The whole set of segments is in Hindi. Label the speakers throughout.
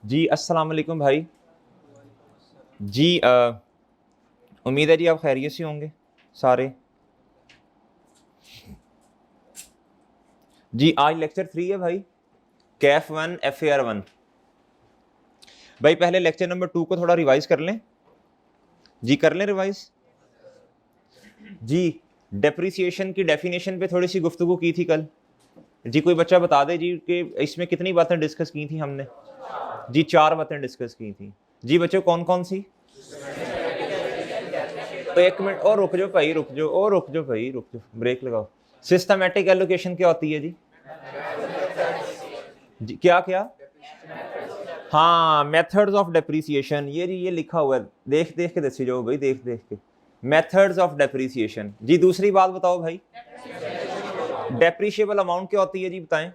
Speaker 1: जी अस्सलाम वालेकुम भाई। जी उम्मीद है जी आप खैरियत से होंगे सारे। जी आज लेक्चर 3 है भाई, कैफ 1 FAR 1। भाई पहले लेक्चर नंबर 2 को थोड़ा रिवाइज कर लें। जी कर लें रिवाइज। जी डेप्रिसिएशन की डेफिनेशन पे थोड़ी सी गुफ्तगू की थी कल। जी कोई बच्चा बता दे जी कि इसमें कितनी बातें डिस्कस की थी हमने। जी 4 बातें डिस्कस की थी। जी बच्चों कौन कौन सी। तो एक मिनट और रुक जाओ भाई, रुक जाओ और रुक जाओ भाई, रुक जाओ, ब्रेक लगाओ। सिस्टमैटिक एलोकेशन क्या होती है जी। जी क्या क्या। हाँ मेथड्स ऑफ डेप्रिसिएशन, ये जी ये लिखा हुआ है, देख देख के दसी जाओ भाई, देख देख के। Methods of depreciation. जी दूसरी बात बताओ भाई, डेप्रिशिएबल अमाउंट क्या होती है जी बताएं।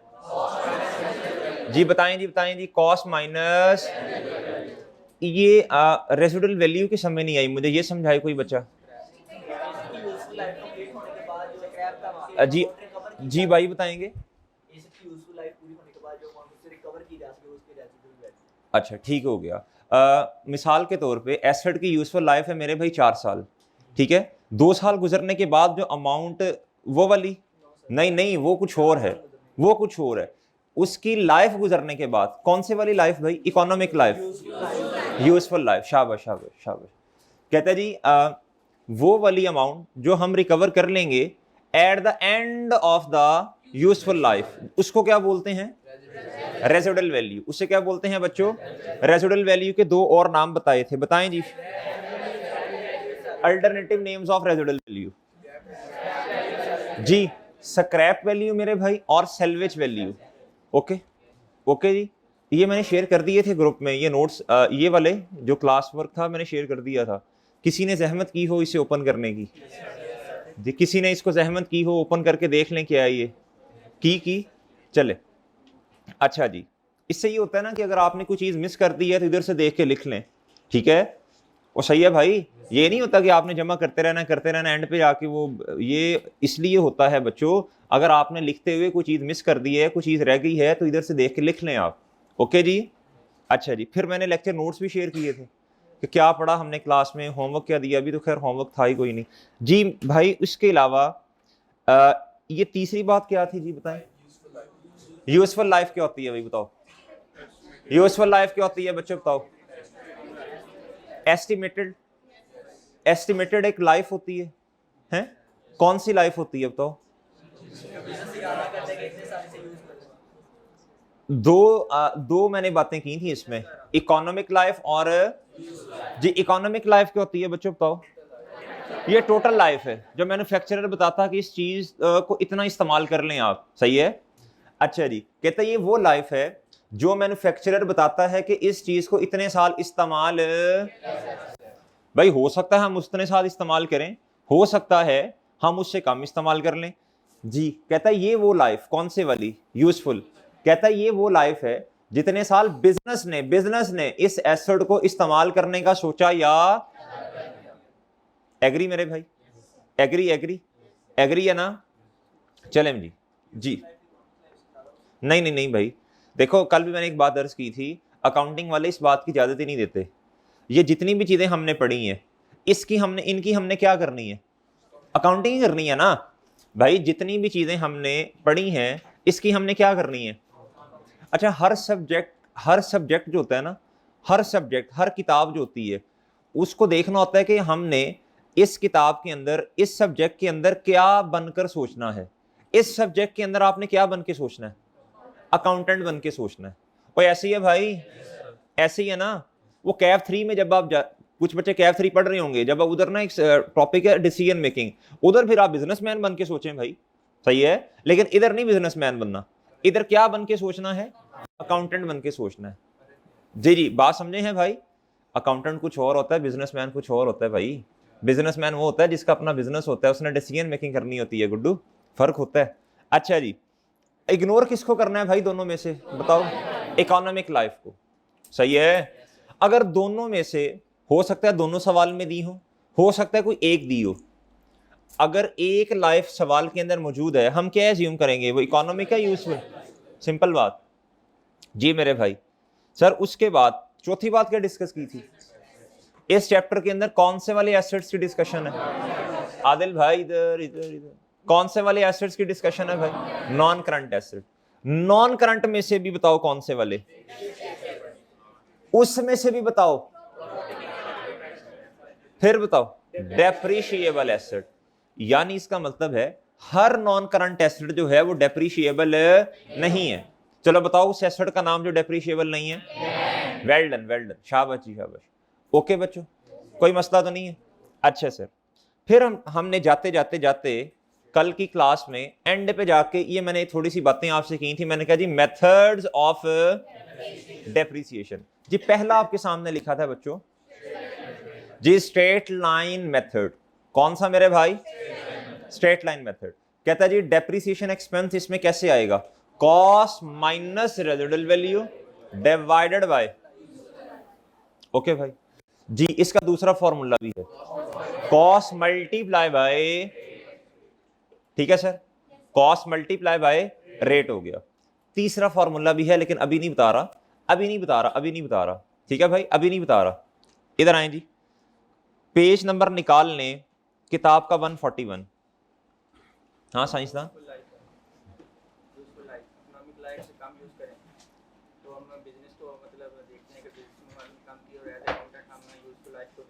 Speaker 1: जी बताएं जी बताएं जी, कॉस्ट माइनस। ये रेसिडुअल वैल्यू की समझ नहीं आई मुझे, ये समझाए कोई बच्चा। जी जी भाई बताएंगे। अच्छा ठीक हो गया। मिसाल के तौर पे एसेट की यूजफुल लाइफ है मेरे भाई 4 साल, ठीक है। 2 साल गुजरने के बाद जो अमाउंट वो वाली, नहीं नहीं वो कुछ और है, वो कुछ और है। उसकी लाइफ गुजरने के बाद कौन से वाली लाइफ भाई, इकोनॉमिक लाइफ, यूजफुल लाइफ। शाबाश शाबाश शाबाश। कहते हैं जी वो वाली अमाउंट जो हम रिकवर कर लेंगे eight the end of the useful life, उसको क्या बोलते हैं, रेसिडुअल वैल्यू। उसे क्या बोलते हैं बच्चों, रेसिडुअल वैल्यू के 2 और नाम बताए थे, बताएं जी। Alternative names of residual value. जी स्क्रैप वैल्यू मेरे भाई और सेल्वेज वैल्यू। ओके ओके जी, ये मैंने शेयर कर दिए थे ग्रुप में, ये नोट्स ये वाले जो क्लास वर्क था मैंने शेयर कर दिया था। किसी ने जहमत की हो इसे ओपन करने की। जी किसी ने इसको जहमत की हो ओपन करके देख लें क्या है ये की चले। अच्छा जी, इससे ये होता है ना कि अगर आपने कोई चीज़ मिस कर दी है तो इधर से देख के लिख लें, ठीक है। वो सही है भाई, ये नहीं होता कि आपने जमा करते रहना एंड पे जाके वो, ये इसलिए होता है बच्चों, अगर आपने लिखते हुए कोई चीज़ मिस कर दी है, कोई चीज़ रह गई है तो इधर से देख के लिख लें आप। ओके जी। अच्छा जी, फिर मैंने लेक्चर नोट्स भी शेयर किए थे कि क्या पढ़ा हमने क्लास में, होमवर्क क्या दिया, अभी तो खैर होमवर्क था ही कोई नहीं जी भाई। इसके अलावा ये तीसरी बात क्या थी जी बताएं। यूजफुल लाइफ क्या होती है भाई बताओ, यूजफुल लाइफ क्या होती है बच्चों बताओ। एस्टिमेटेड, एस्टिमेटेड एक लाइफ होती है, हैं कौन सी लाइफ होती है बताओ। दो मैंने बातें की थी इसमें, इकोनॉमिक लाइफ और जी इकोनॉमिक लाइफ क्या होती है बच्चों बताओ। ये टोटल लाइफ है जो मैन्युफैक्चरर बताता कि इस चीज को इतना इस्तेमाल कर लें आप, सही है। अच्छा जी, कहता है ये वो लाइफ है जो मैन्युफैक्चरर बताता है कि इस चीज को इतने साल इस्तेमाल, भाई हो सकता है हम उतने साल इस्तेमाल करें, हो सकता है हम उससे कम इस्तेमाल कर लें। जी कहता है ये वो लाइफ कौन से वाली, यूजफुल। कहता है ये वो लाइफ है जितने साल बिजनेस ने इस एसेट को इस्तेमाल करने का सोचा या, एग्री मेरे भाई, एग्री एग्री एग्री है ना। चले जी जी नहीं नहीं नहीं भाई, देखो कल भी मैंने एक बात दर्ज की थी, अकाउंटिंग वाले इस बात की इजाजत ही नहीं देते। ये जितनी भी चीजें हमने पढ़ी हैं इनकी हमने क्या करनी है, अकाउंटिंग ही करनी है ना भाई। जितनी भी चीजें हमने पढ़ी हैं इसकी हमने क्या करनी है। अच्छा हर सब्जेक्ट जो होता है ना, हर सब्जेक्ट हर किताब जो होती है उसको देखना होता है कि हमने इस किताब के अंदर, इस सब्जेक्ट के अंदर क्या बनकर सोचना है। इस सब्जेक्ट के अंदर आपने क्या बन के सोचना है, अकाउंटेंट बन के सोचना है। और ऐसे ही है भाई, ऐसे ही है ना। वो कैफ 3 में जब आप कुछ बच्चे कैफ 3 पढ़ रहे होंगे, जब आप उधर ना एक टॉपिक है डिसीजन मेकिंग, उधर फिर आप बिजनेसमैन बन के सोचें भाई, सही है। लेकिन इधर नहीं बिजनेसमैन बनना, इधर क्या बन के सोचना है, अकाउंटेंट बन के सोचना है। जी जी बात समझे हैं भाई। अकाउंटेंट कुछ और होता है, बिजनेसमैन कुछ और होता है भाई। बिजनेसमैन वो होता है जिसका अपना बिजनेस होता है, उसने डिसीजन मेकिंग करनी होती है गुड्डू, फर्क होता है। अच्छा जी, इग्नोर किसको करना है भाई दोनों में से बताओ, इकोनॉमिक लाइफ को, सही है। अगर दोनों में से, हो सकता है दोनों सवाल में दी हो सकता है कोई एक दी हो। अगर एक लाइफ सवाल के अंदर मौजूद है, हम क्या एज्यूम करेंगे, वो इकोनॉमिक है यूजफुल, सिंपल बात। जी मेरे भाई सर उसके बाद चौथी बात क्या डिस्कस की थी? इस चैप्टर के अंदर कौन से वाले एसेट्स की डिस्कशन है? आदिल भाई इधर इधर इधर, कौन से वाले एसेट्स की डिस्कशन है भाई? Non current asset. Non current में से भी बताओ कौन से वाले, उसमें से भी बताओ, फिर बताओ डेप्रीशिएबल एसेट। यानी इसका मतलब है हर नॉन करंट एसेट जो है वो डेप्रीशिएबल नहीं है। चलो बताओ उस एसेट का नाम जो डेप्रीशिएबल नहीं है। वेल डन वेल डन, शाबाश जी शाबाश। ओके बच्चों, कोई मसला तो नहीं है? अच्छा सर, फिर हमने जाते जाते जाते कल की क्लास में एंड पे जाके ये मैंने थोड़ी सी बातें आपसे की थी। मैंने कहा जी मेथड्स ऑफ डेप्रिसिएशन। जी पहला आपके सामने लिखा था बच्चों जी स्ट्रेट लाइन मेथड। कौन सा मेरे भाई? Straight line method. कहता है जी डेप्रिसिएशन एक्सपेंस इसमें कैसे आएगा? Cost minus residual value divided bye, okay भाई जी। इसका दूसरा फॉर्मूला भी है कॉस्ट मल्टीप्लाई बाय, ठीक है sir, cost multiply by rate हो गया। तीसरा फॉर्मूला भी है लेकिन अभी नहीं बता रहा, अभी नहीं बता रहा, अभी नहीं बता रहा, ठीक है भाई, अभी नहीं बता रहा। इधर आए जी, पेज नंबर निकाल लें किताब का 141। हाँ साइंसदान,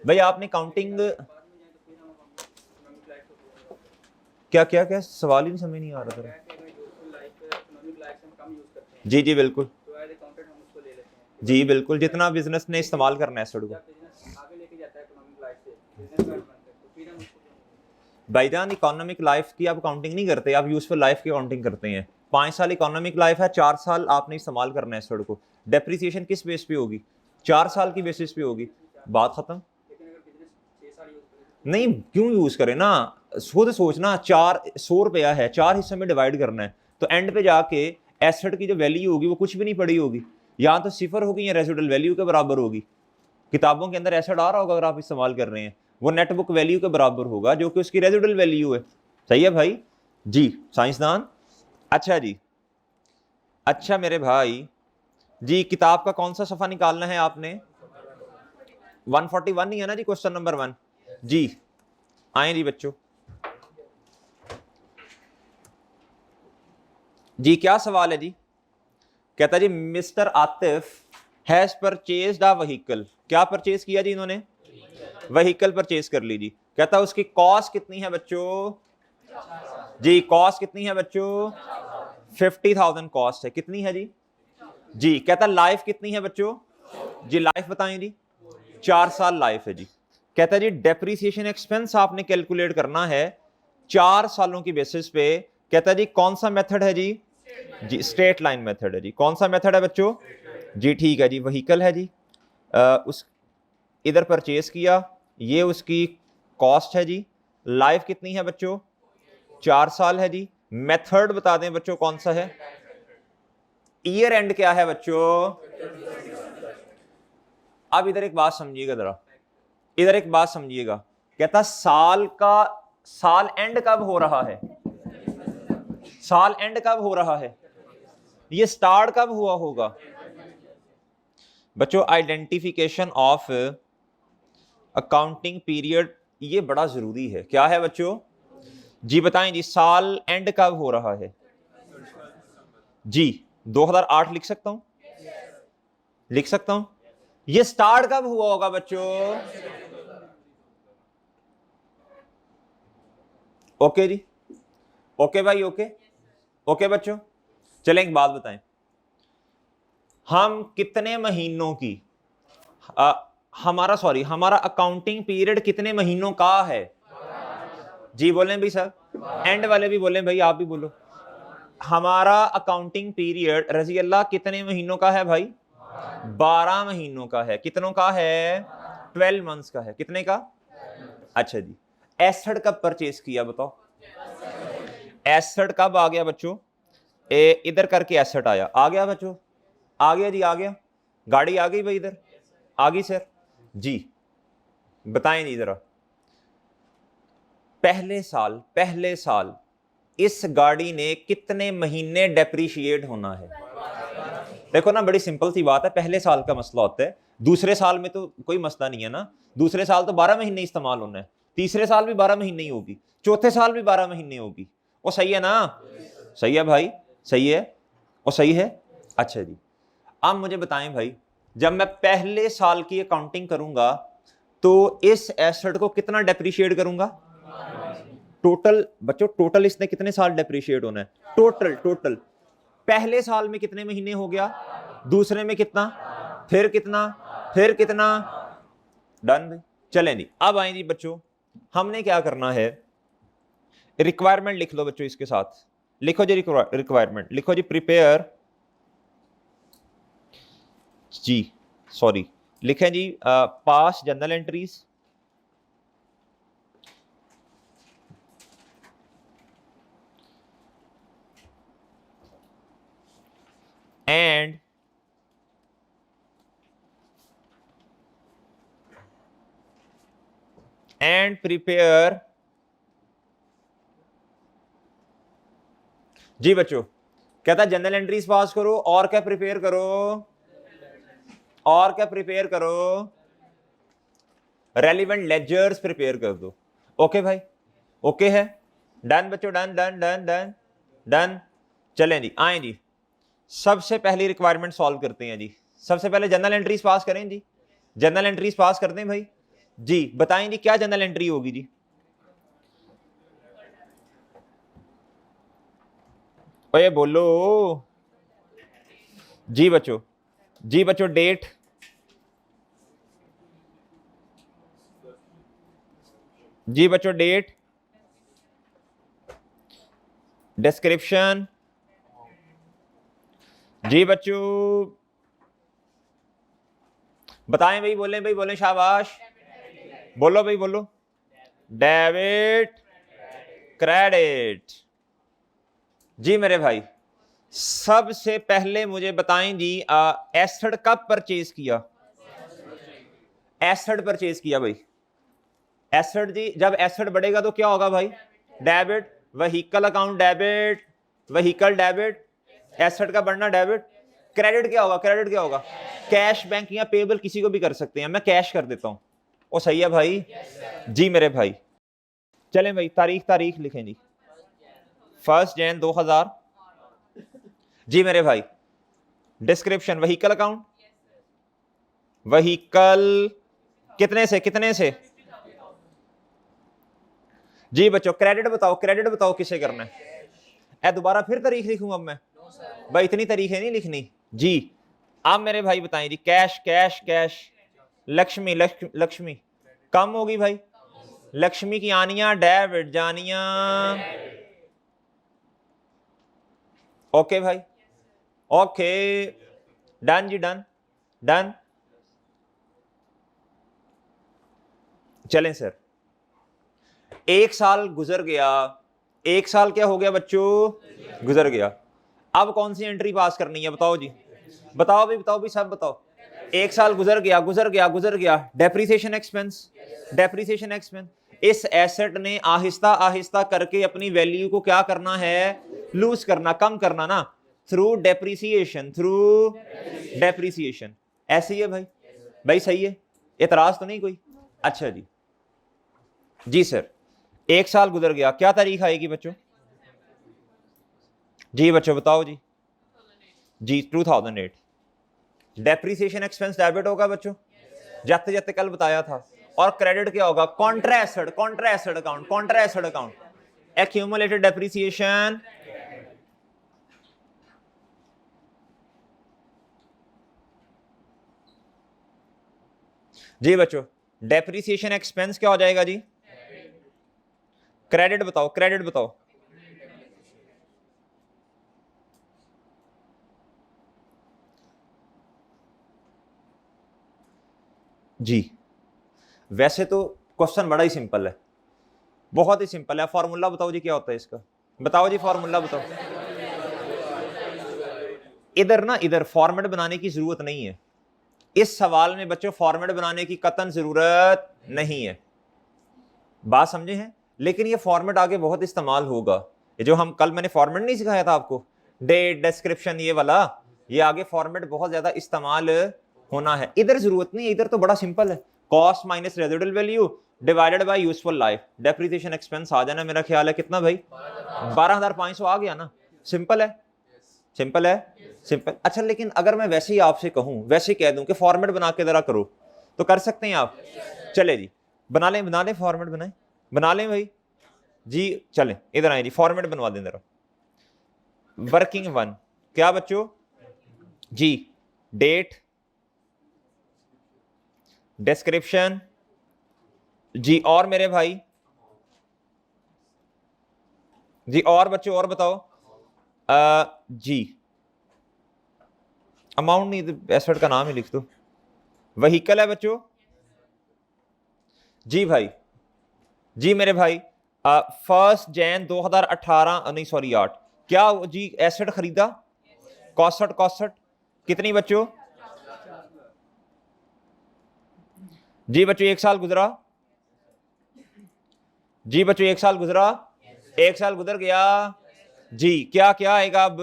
Speaker 1: भाई आपने काउंटिंग क्या क्या क्या सवाल ही नहीं समझ नहीं आ रहा था। जी जी बिल्कुल, जी बिल्कुल, जितना बिजनेस ने इस्तेमाल करना है एसेट को। भाईजान इकोनॉमिक लाइफ की आप काउंटिंग नहीं करते, आप यूजफुल लाइफ की काउंटिंग करते हैं। 5 साल इकोनॉमिक लाइफ है, 4 साल आपने इस्तेमाल करना है एसेट को। डेप्रिसिएशन किस बेस पे होगी? 4 साल की बेसिस पे होगी, बात खत्म। नहीं क्यों यूज करें ना, खुद सोचना, 400 रुपया है, 4 हिस्सों में डिवाइड करना है, तो एंड पे जाके एसेट की जो वैल्यू होगी वो कुछ भी नहीं पड़ी होगी, या तो सिफर होगी या रेसिडुअल वैल्यू के बराबर होगी। किताबों के अंदर एसेट आ रहा होगा अगर आप इस्तेमाल कर रहे हैं, वो नेट बुक वैल्यू के बराबर होगा जो कि उसकी रेसिडुअल वैल्यू है। सही है भाई जी साइंसदान। अच्छा जी, अच्छा मेरे भाई जी, किताब का कौन सा सफा निकालना है आपने? 141 ही है ना जी, क्वेश्चन नंबर 1 जी। आए जी बच्चों जी, क्या सवाल है जी? कहता जी mister Atif has purchased a vehicle. क्या परचेज किया जी इन्होंने? व्हीकल परचेज कर ली जी। कहता उसकी कॉस्ट कितनी है बच्चों? जी कॉस्ट कितनी है बच्चों? 50,000 कॉस्ट है। कितनी है जी? जी। कहता लाइफ कितनी है बच्चों? जी लाइफ बताएं जी, 4 साल लाइफ है जी। कहता जी डेप्रिसिएशन एक्सपेंस आपने कैलकुलेट करना है 4 सालों की बेसिस पे। कहता जी कौन सा मेथड है जी? जी स्ट्रेट लाइन मेथड है जी। कौन सा मेथड है बच्चों? जी ठीक है जी, व्हीकल है जी, उस इधर परचेज किया, ये उसकी कॉस्ट है जी। लाइफ कितनी है बच्चों? 4 साल है जी। मेथड बता दें बच्चों कौन सा है? ईयर एंड क्या है बच्चों? अब इधर एक बात समझिएगा जरा, इधर एक बात समझिएगा। कहता साल एंड कब हो रहा है? साल एंड कब हो रहा है? ये स्टार्ट कब हुआ होगा बच्चों? आइडेंटिफिकेशन ऑफ अकाउंटिंग पीरियड, ये बड़ा जरूरी है। क्या है बच्चों? जी बताएं जी, साल एंड कब हो रहा है? जी 2008 लिख सकता हूं, लिख सकता हूं। ये स्टार्ट कब हुआ होगा बच्चों? ओके जी, ओके भाई, ओके ओके बच्चों। चलें एक बात बताएं, हम कितने महीनों की हमारा अकाउंटिंग पीरियड कितने महीनों का है? जी बोलें भाई सर, एंड वाले भी बोलें भाई, आप भी बोलो। हमारा अकाउंटिंग पीरियड रजी अल्लाह कितने महीनों का है भाई? 12 महीनों का है। कितनों का है? 12 मंथ्स का है। कितने का? अच्छा जी। एसेट कब परचेज किया बताओ? एसेट कब आ गया बच्चों? इधर करके एसेट आया, आ गया बच्चों, आ गया जी, आ गया। गाड़ी आ गई भाई, इधर आ गई सर जी। बताएं जी जरा, पहले साल इस गाड़ी ने कितने महीने डेप्रिशिएट होना है? देखो ना, बड़ी सिंपल सी बात है, पहले साल का मसला होता है, दूसरे साल में तो कोई मसला नहीं है ना, दूसरे साल तो 12 महीने इस्तेमाल होना है, तीसरे साल भी 12 महीने ही होगी, चौथे साल भी 12 महीने होगी। वो सही है ना? सही है भाई, सही है, वो सही है। अच्छा जी, अब मुझे बताएं भाई, जब मैं पहले साल की अकाउंटिंग करूंगा तो इस एसेट को कितना डेप्रिशिएट करूंगा? टोटल बच्चों, टोटल इसने कितने साल डेप्रिशिएट होना है? टोटल टोटल पहले साल में कितने महीने हो गया, दूसरे में कितना, फिर कितना, फिर कितना। डन भाई। चलें जी, अब आए जी बच्चों, हमने क्या करना है, रिक्वायरमेंट लिख लो बच्चों, इसके साथ लिखो जी रिक्वायरमेंट, लिखो जी प्रिपेयर जी, सॉरी, लिखें जी पास जनरल एंट्रीज and prepare जी बच्चों, कहता है जनरल एंट्रीज पास करो और क्या प्रिपेयर करो, और क्या प्रिपेयर करो, रेलिवेंट लेजर्स प्रिपेयर कर दो। ओके भाई, ओके है, डन बच्चों, done done done done done. चलें जी, आए जी, सबसे पहली रिक्वायरमेंट सॉल्व करते हैं जी। सबसे पहले जनरल एंट्रीज पास करें जी, जनरल एंट्रीज पास करते हैं भाई जी। बताएं जी क्या जनरल एंट्री होगी जी? ओए बोलो जी बच्चों, जी बच्चों, डेट, जी बच्चों डेट, डिस्क्रिप्शन, जी बच्चों बताएं भाई, बोलें भाई, बोलें, शाबाश, बोलो भाई बोलो, डेबिट क्रेडिट। जी मेरे भाई, सबसे पहले मुझे बताएं जी, एसेट कब परचेज किया? एसेट परचेज किया भाई, एसेट जी, जब एसेट बढ़ेगा तो क्या होगा भाई? Debit, vehicle account debit, vehicle debit, asset का बढ़ना डेबिट। क्रेडिट क्या होगा? क्रेडिट क्या होगा? कैश, बैंक या पेबल किसी को भी कर सकते हैं, मैं कैश कर देता हूं। ओ सही है भाई जी मेरे भाई। चलें भाई, तारीख लिखें जी, 1 जनवरी 2000 जी मेरे भाई। डिस्क्रिप्शन, व्हीकल अकाउंट, व्हीकल कितने से जी बच्चों। क्रेडिट बताओ किसे करना है? दोबारा फिर तारीख लिखूंगा अब मैं भाई, इतनी तारीखें नहीं लिखनी जी। आप मेरे भाई बताएं जी, cash cash cash, Lakshmi Lakshmi कम होगी भाई, लक्ष्मी की आनिया डेबिट जानिया। ओके भाई, ओके, डन जी, डन डन। चलें सर, एक साल गुजर गया, एक साल क्या हो गया बच्चों? गुजर गया। अब कौन सी एंट्री पास करनी है बताओ जी, बताओ भी सब बताओ। एक साल गुजर गया, डेप्रिसिएशन एक्सपेंस, डेप्रिसिएशन एक्सपेंस। इस एसेट ने आहिस्ता आहिस्ता करके अपनी वैल्यू को क्या करना है? लूज करना, कम करना ना, थ्रू डेप्रिसिएशन, ऐसे ही है भाई, भाई सही है, एतराज तो नहीं कोई? अच्छा जी, जी सर, एक साल गुजर गया, क्या तारीख आएगी बच्चों? जी बच्चों बताओ जी, जी 2008। डेप्रिसिएशन एक्सपेंस डेबिट होगा बच्चों, जाते जाते कल बताया था। और क्रेडिट क्या होगा? Contra asset account, accumulated depreciation. जी बच्चों, डेप्रिसिएशन एक्सपेंस क्या हो जाएगा जी? क्रेडिट बताओ जी। वैसे तो क्वेश्चन बड़ा ही सिंपल है, बहुत ही सिंपल है। फॉर्मूला बताओ जी क्या होता है इसका, बताओ जी फॉर्मूला बताओ। इधर फॉर्मेट बनाने की जरूरत नहीं है, इस सवाल में बच्चों फॉर्मेट बनाने की कतन जरूरत नहीं है, बात समझे हैं? लेकिन ये फॉर्मेट आगे बहुत इस्तेमाल होगा। ये जो हम कल मैंने फॉर्मेट नहीं सिखाया था आपको, डेट, डिस्क्रिप्शन, ये वाला, ये आगे फॉर्मेट बहुत ज्यादा इस्तेमाल होना है, इधर जरूरत नहीं है, इधर तो बड़ा सिंपल है, cost minus residual value divided by useful life, depreciation expense आ जाना, मेरा ख्याल है कितना भाई 12,500 आ गया ना, सिंपल है, सिंपल है, सिंपल। अच्छा लेकिन अगर मैं वैसे ही आपसे कहूं, वैसे कह दूं कि फॉर्मेट बना के जरा करो, तो कर सकते हैं आप? चले जी बना लें फॉर्मेट बनाए, बना लें भाई जी, चलें इधर आए जी, फॉर्मेट बनवा दें जरा। वर्किंग वन क्या बच्चों जी, डेट, डिस्क्रिप्शन जी, और मेरे भाई जी, और बच्चों और बताओ जी, अमाउंट नहीं, एसेट का नाम ही लिख दो। व्हीकल है बच्चों जी भाई, जी मेरे भाई 1 जनवरी 2018 नहीं सॉरी 8, क्या जी एसेट खरीदा, कॉस्ट कॉस्ट कितनी बच्चों जी, बच्चों 1 साल गुजरा जी, बच्चों 1 साल गुजरा, 1 साल गुजर गया जी, क्या क्या आएगा अब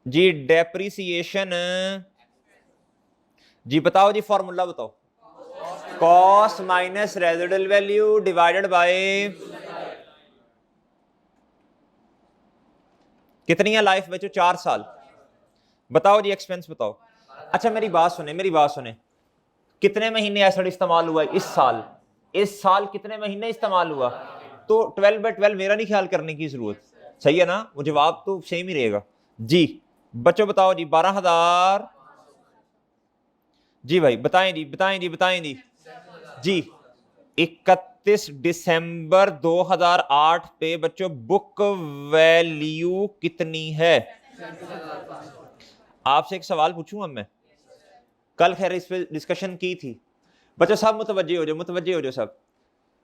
Speaker 1: जी, डेप्रिसिएशन जी, बताओ जी फॉर्मूला बताओ, cost minus residual value divided bye कितनी है लाइफ बच्चों 4 साल, बताओ जी एक्सपेंस बताओ। अच्छा मेरी बात सुने, मेरी बात सुने, कितने महीने एसिड इस्तेमाल हुआ है इस साल कितने महीने इस्तेमाल हुआ, तो 12/12 मेरा नहीं ख्याल करने की जरूरत, सही है ना, वो जवाब तो सेम ही रहेगा जी। बच्चों बताओ जी 12,000 जी भाई, बताएं जी बताएं जी बताएं जी जी, 31 दिसंबर 2008 पे बच्चों बुक वैल्यू कितनी है? आपसे एक सवाल पूछूं अब मैं, कल खैर इस पे डिस्कशन की थी, बच्चों सब मुतवज्जे हो जाओ, मुतवज्जे हो जाओ सब,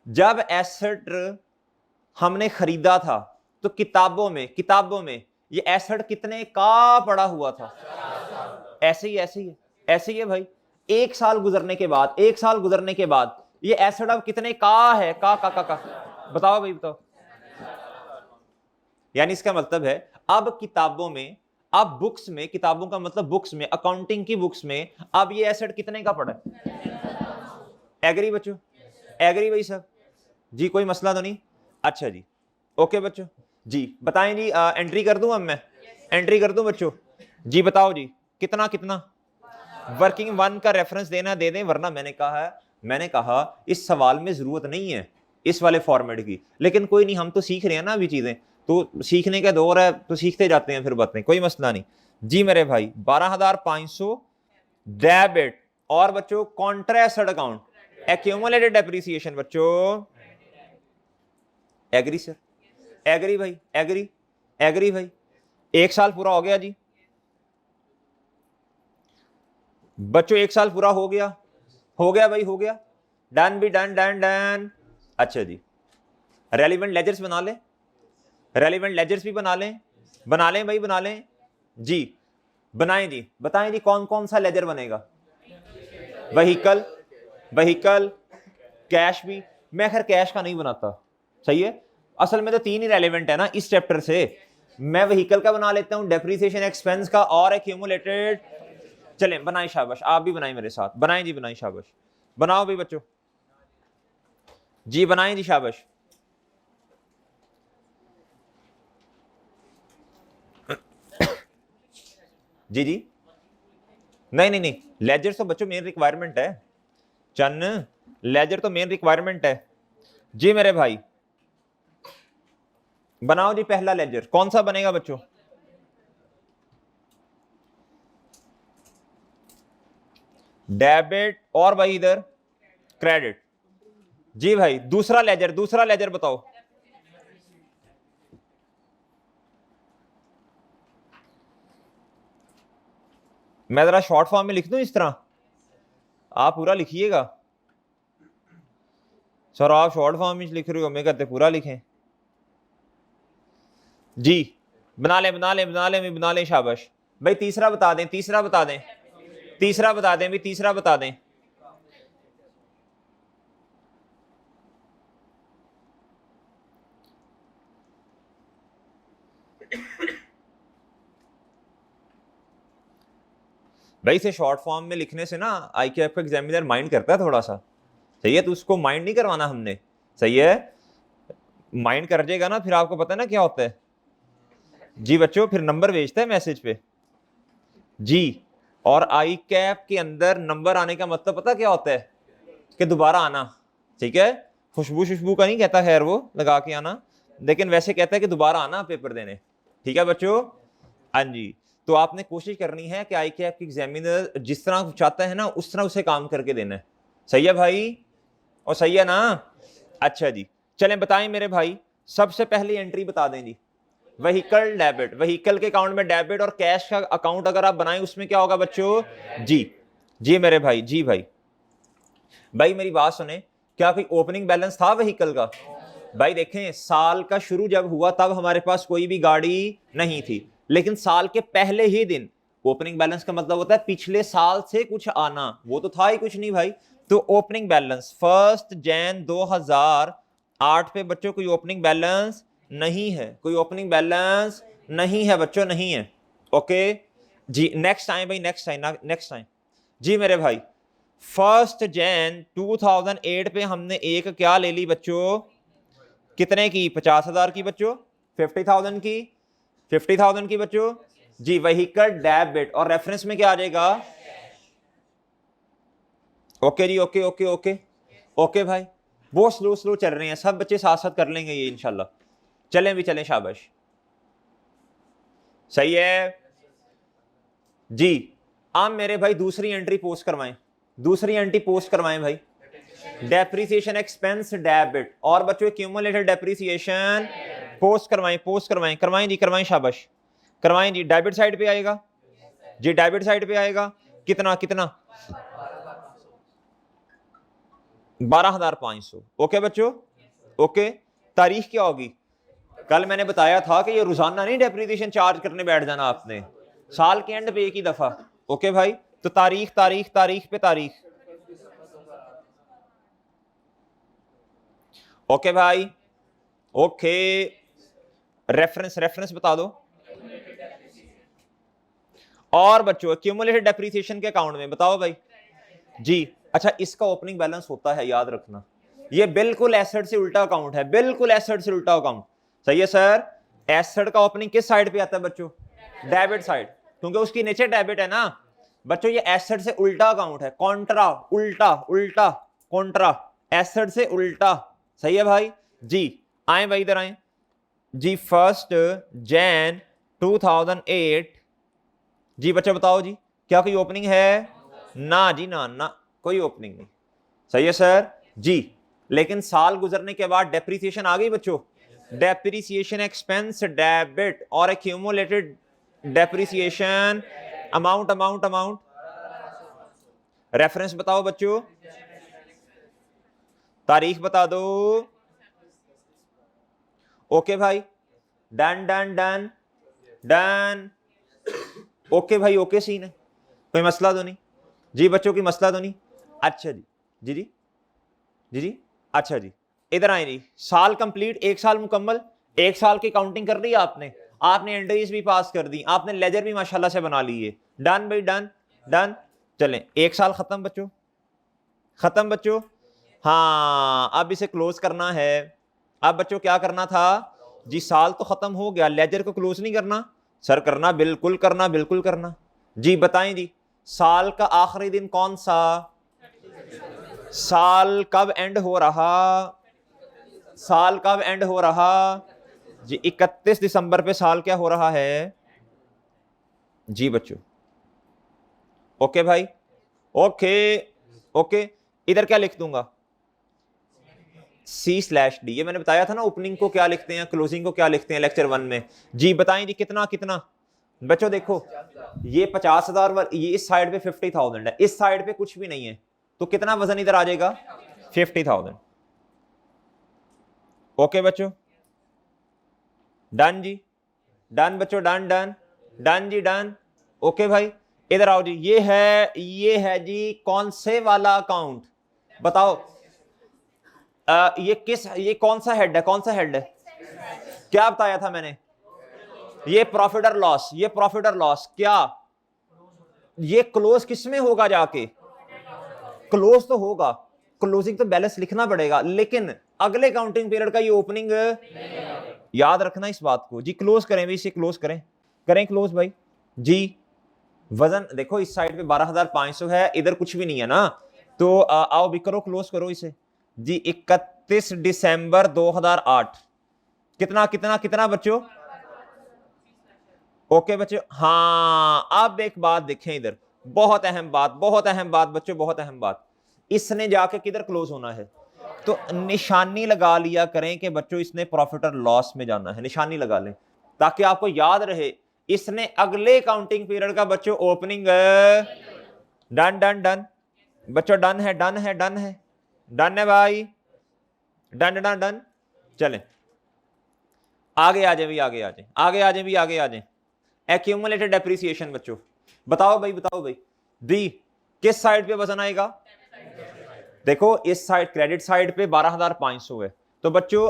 Speaker 1: जब एसेट हमने खरीदा था तो किताबों में ये एसेट कितने का पड़ा हुआ था? ऐसे ही ऐसे ही है, ऐसे ही है भाई, 1 साल गुजरने के बाद, 1 साल गुजरने के बाद ये एसेट अब कितने का है, का बताओ भाई बताओ। यानी इसका मतलब है अब किताबों में, अब बुक्स में, किताबों का मतलब बुक्स में, अकाउंटिंग की बुक्स में अब ये एसेट कितने का पड़ा है? एग्री बच्चों, एग्री भाई साहब जी, कोई मसला तो नहीं, अच्छा जी, ओके बच्चों जी, बताएं जी एंट्री कर दूं अब मैं, एंट्री कर दूं बच्चों जी, बताओ जी कितना कितना, वर्किंग वन का रेफरेंस देना दे दें, वरना मैंने कहा इस सवाल में जरूरत नहीं है इस वाले फॉर्मेट की, लेकिन कोई नहीं, हम तो सीख रहे हैं ना अभी चीजें, तो सीखने का दौर है तो सीखते जाते हैं फिर बातें, कोई मसला नहीं जी मेरे भाई। 12,500 डेबिट, और बच्चों कॉन्ट्रा अकाउंट एक्यूमुलेटेड डेप्रिसिएशन बच्चों, एग्री सर, एग्री भाई, एग्री, एग्री भाई, 1 साल पूरा हो गया जी बच्चों, 1 साल पूरा हो गया भाई, हो गया, डन भी डन डन डन। अच्छा जी, रेलिवेंट लेजर्स बना लें, रेलिवेंट लेजर्स भी बना लें भाई, बना लें जी, बनाएं जी, बताएं जी कौन कौन सा लेजर बनेगा? व्हीकल, व्हीकल, कैश भी, मैं खैर कैश का नहीं बनाता, सही है, असल में तो 3 ही रेलिवेंट है ना इस चैप्टर से, मैं व्हीकल का बना लेता हूं, डेप्रिसिएशन एक्सपेंस का और एक्यूमुलेटेड, चलें बनाएं, शाबाश आप भी बनाएं मेरे साथ, बनाएं जी बनाएं, शाबाश बनाओ भी बच्चों जी, बनाएं जी शाबाश जी जी, नहीं नहीं नहीं, लेजर तो बच्चों मेन रिक्वायरमेंट है, चन्न लेजर तो मेन रिक्वायरमेंट है जी मेरे भाई, बनाओ जी पहला लेजर, कौन सा बनेगा बच्चों? डेबिट, और भाई इधर क्रेडिट जी भाई, दूसरा लेजर बताओ, मैं जरा शॉर्ट फॉर्म में लिख दूं इस तरह, आप पूरा लिखिएगा सर, आप शॉर्ट फॉर्म में लिख रहे हो, मैं कहते पूरा लिखें जी, बना लें शाबाश भाई, तीसरा बता दें, तीसरा बता दें, तीसरा बता दें भाई, तीसरा बता दें, भाई इसे शॉर्ट फॉर्म में लिखने से ना IQAP का एग्जामिनर माइंड करता है थोड़ा सा, सही है, तो उसको माइंड नहीं करवाना हमने, सही है, माइंड कर जाएगा ना फिर आपको पता है ना क्या होता है जी बच्चों, फिर नंबर भेजता है मैसेज पे जी। और IQAP के अंदर नंबर आने का मतलब पता क्या होता है कि दोबारा आना, ठीक है, खुशबू का नहीं कहता खैर वो लगा के आना, लेकिन वैसे कहता है कि दोबारा आना पेपर देने, ठीक है बच्चों। हाँ जी, तो आपने कोशिश करनी है कि IQAP की एग्जामिनर जिस तरह चाहता है ना उस तरह उसे काम करके देना है, सही है भाई, और सही है ना। अच्छा जी, चलें बताएं मेरे भाई, सबसे पहली एंट्री बता दें जी, व्हीकल डेबिट, व्हीकल के अकाउंट में डेबिट और कैश का अकाउंट अगर आप बनाएं उसमें क्या होगा बच्चों जी। जी मेरे भाई, जी भाई, भाई मेरी बात सुने, क्या कोई ओपनिंग बैलेंस था व्हीकल का? भाई देखें, साल का शुरू जब हुआ तब हमारे पास कोई भी गाड़ी नहीं थी, लेकिन साल के पहले ही दिन, ओपनिंग बैलेंस का मतलब होता है पिछले साल से कुछ आना, वो तो था ही कुछ नहीं भाई। तो ओपनिंग बैलेंस 1 जनवरी 2008 पे बच्चों कोई ओपनिंग बैलेंस नहीं है, कोई ओपनिंग बैलेंस नहीं है बच्चों, नहीं है। ओके जी, नेक्स्ट आए भाई, नेक्स्ट आए जी मेरे भाई। 1 जनवरी 2008 पे हमने एक क्या ले ली बच्चों, कितने की? 50,000 की बच्चों, 50,000 की, 50,000 की बच्चों जी, व्हीकल डेबिट, और रेफरेंस में क्या आ जाएगा? ओके जी, ओके ओके ओके ओके भाई, वो स्लो चल रहे हैं, सब बच्चे साथ साथ कर लेंगे ये इंशाल्लाह, चलें भी चलें, शाबाश, सही है जी। अब मेरे भाई दूसरी एंट्री पोस्ट करवाएं, दूसरी एंट्री पोस्ट करवाएं भाई, डेप्रिसिएशन एक्सपेंस डेबिट, और बच्चों क्यूमुलेटेड डेप्रिसिएशन पोस्ट करवाएं करवाएं जी, करवाएं, शाबाश, करवाएं जी। डेबिट साइड पे आएगा जी, डेबिट साइड पे आएगा, कितना कितना? 12,500। ओके बच्चों, ओके, तारीख क्या होगी? कल मैंने बताया था कि ये रोजाना नहीं डेप्रिसिएशन चार्ज करने बैठ जाना आपने, साल के एंड पे एक ही दफा। ओके भाई, तो तारीख तारीख तारीख पे तारीख, ओके भाई, ओके, रेफरेंस बता दो। और बच्चों क्यूमुलेटेड डेप्रिसिएशन के अकाउंट में बताओ भाई जी। अच्छा, इसका ओपनिंग बैलेंस होता है, याद रखना, ये बिल्कुल एसेट से उल्टा अकाउंट है, बिल्कुल एसेट से उल्टा अकाउंट, सही है सर। एसेट का ओपनिंग किस साइड पे आता है बच्चों? डेबिट साइड, क्योंकि उसकी नेचर डेबिट है ना बच्चों, ये एसेट से उल्टा अकाउंट है, कॉन्ट्रा, उल्टा उल्टा, कॉन्ट्रा, एसेट से उल्टा, सही है भाई जी। आए भाई इधर आए जी, 1 जनवरी 2008 जी बच्चा, बताओ जी, क्या कोई ओपनिंग है? ना जी, ना कोई ओपनिंग नहीं, सही है सर जी। लेकिन साल गुजरने के बाद डेप्रिसिएशन आ गई बच्चों, डेप्रिसिएशन एक्सपेंस डेबिट और एक्यूमुलेटेड डेप्रिसिएशन अमाउंट, रेफरेंस बताओ बच्चों, तारीख बता दो। ओके भाई, done done done done, okay भाई, ओके सीन है, कोई मसला तो नहीं जी बच्चों, की मसला तो नहीं। अच्छा जी, जी जी जी जी, अच्छा जी, इधर आए जी, साल कंप्लीट, एक साल मुकम्मल, एक साल की काउंटिंग कर ली आपने, आपने एंट्रीज भी पास कर दी, आपने लेजर भी माशाल्लाह से बना ली है, डन भाई, डन डन। चलें, एक साल खत्म बच्चों, खत्म बच्चों, हाँ अब इसे क्लोज करना है। अब बच्चों क्या करना था जी, साल तो खत्म हो गया, लेजर को क्लोज नहीं करना सर? करना, बिल्कुल करना, बिल्कुल करना जी। बताएं जी, साल का आखिरी दिन कौन सा? साल कब एंड हो रहा? साल कब एंड हो रहा जी? 31 दिसंबर पे साल क्या हो रहा है जी बच्चों? ओके भाई, ओके ओके, इधर क्या लिख दूंगा? C/D, ये मैंने बताया था ना, ओपनिंग को क्या लिखते हैं, क्लोजिंग को क्या लिखते हैं लेक्चर 1 में जी। बताएं जी, कितना कितना बच्चों? देखो ये 50,000, ये इस साइड पे 50,000 है, इस साइड पे कुछ भी नहीं है, तो कितना वजन इधर आ जाएगा? 50,000। ओके बच्चों, डन जी, डन बच्चों, डन डन डन जी, डन। ओके भाई, इधर आओ जी, ये है जी कौन से वाला अकाउंट बताओ? ये कौन सा हेड है, कौन सा हेड है? क्या बताया था मैंने? ये प्रॉफिट और लॉस, ये प्रॉफिट और लॉस क्या ये क्लोज किस में होगा जाके? क्लोज तो होगा, क्लोजिंग तो बैलेंस लिखना पड़ेगा, लेकिन अगले काउंटिंग पीरियड का ये ओपनिंग याद रखना इस बात को जी। क्लोज करें भाई, इसे क्लोज करें, करें क्लोज भाई जी। वजन देखो इस साइड पे 12,500 है, इधर कुछ भी नहीं है ना, तो आओ भी करो, क्लोज करो इसे जी। 31 दिसंबर 2008 कितना कितना कितना बच्चों? ओके बच्चों, हाँ अब एक बात देखें इधर, बहुत अहम बात, बहुत अहम बात बच्चों, बहुत अहम बात। इसने जाके किधर क्लोज होना है? तो निशानी लगा लिया करें कि बच्चों इसने प्रॉफिट और लॉस में जाना है, निशानी लगा लें ताकि आपको याद रहे। इसने अगले काउंटिंग पीरियड का बच्चों ओपनिंग डन डन डन बच्चों, डन है डन है डन है डन है भाई, डन डन डन। चलें आगे आ जाए भी, आगे आ जाए, आगे आ जाए भी, आगे आ जाए। एक्यूमुलेटेड डेप्रिसिएशन बच्चों, बताओ भाई, बताओ भाई दी किस साइड पे वजन आएगा? देखो इस साइड क्रेडिट साइड पे 12,500 है, तो बच्चों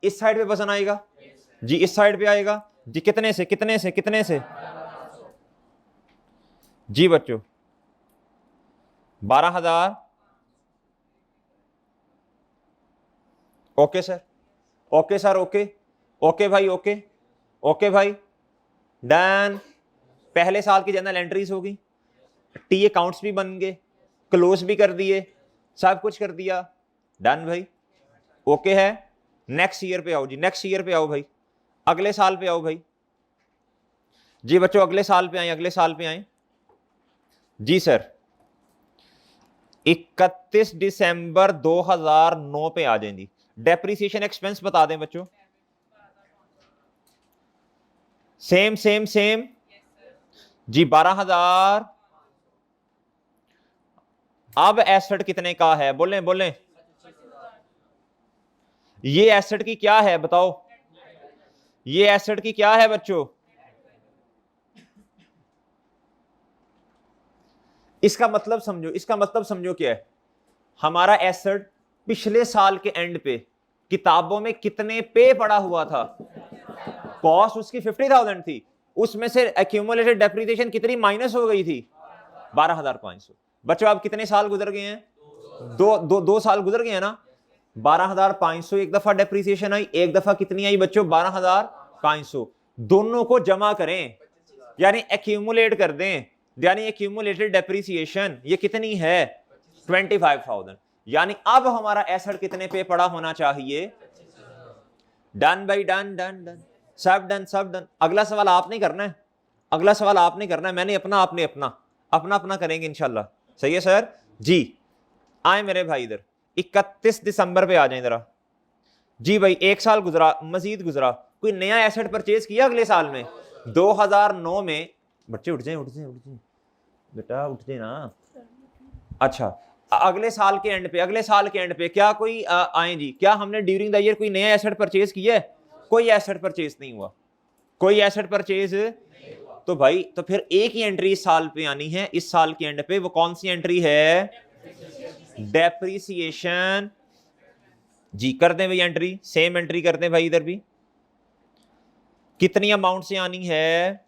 Speaker 1: इस साइड पे वजन आएगा जी, इस साइड पे आएगा जी। कितने से कितने से कितने से जी बच्चों? 12,000। Okay sir, okay sir, okay okay भाई, ओके ओके भाई डन। पहले साल की जनरल एंट्रीज होगी, टी अकाउंट्स भी बन गए, क्लोज भी कर दिए, सब कुछ कर दिया, डन भाई, ओके है। नेक्स्ट ईयर पे आओ जी, नेक्स्ट ईयर पे आओ भाई, अगले साल पे आओ भाई जी बच्चों, अगले साल पे आए, अगले साल पे आए जी सर। 31 दिसंबर 2009 पे आ जाएंगी। डेप्रिसिएशन एक्सपेंस बता दें बच्चों, सेम सेम सेम जी 12,000। अब एसेट कितने का है? बोलें बोलें, ये एसेट की क्या है बताओ? ये एसेट की क्या है बच्चों? इसका मतलब समझो, इसका मतलब समझो क्या है। हमारा एसेट पिछले साल के एंड पे किताबों में कितने पे पड़ा हुआ था? कॉस्ट उसकी 50,000 थी, उसमें से एक्यूमुलेटेड डेप्रिसिएशन कितनी माइनस हो गई थी? 12,500। बच्चों अब कितने साल गुजर गए हैं? दो साल गुजर गए हैं ना। 12,500 एक दफा डेप्रिसिएशन आई, एक दफा कितनी आई बच्चों? 12,500। दोनों को जमा करें यानी एक्यूमुलेट कर दें, यानी एक्यूमुलेटेड डेप्रिसिएशन ये कितनी है? 25,000। यानी अब हमारा एसेट कितने पे पड़ा होना चाहिए? डन भाई, डन डन डन, सब डन सब डन। अगला सवाल आपने करना है, अगला सवाल आपने करना है, मैंने अपना, आपने अपना, अपना अपना करेंगे इंशाल्लाह। सही है सर जी। आए मेरे भाई इधर 31 दिसंबर पे आ जाए जरा जी भाई। एक साल गुजरा, मजीद गुजरा, कोई नया एसेट परचेज किया अगले साल में? 2009 में बच्चे उठ जाए, उठ जाए, उठ जाए बेटा, उठ जाए ना। अच्छा अगले साल के एंड पे, अगले साल के एंड पे क्या कोई आए जी? क्या हमने ड्यूरिंग द ईयर कोई नया एसेट परचेज किया है? कोई एसेट परचेज नहीं हुआ, कोई एसेट परचेज। तो भाई तो फिर एक ही एंट्री इस साल पे आनी है, इस साल के एंड पे। वो कौन सी एंट्री है? डेप्रिसिएशन जी। कर दें भाई एंट्री, सेम एंट्री कर दें भाई इधर भी। कितनी अमाउंट से आनी है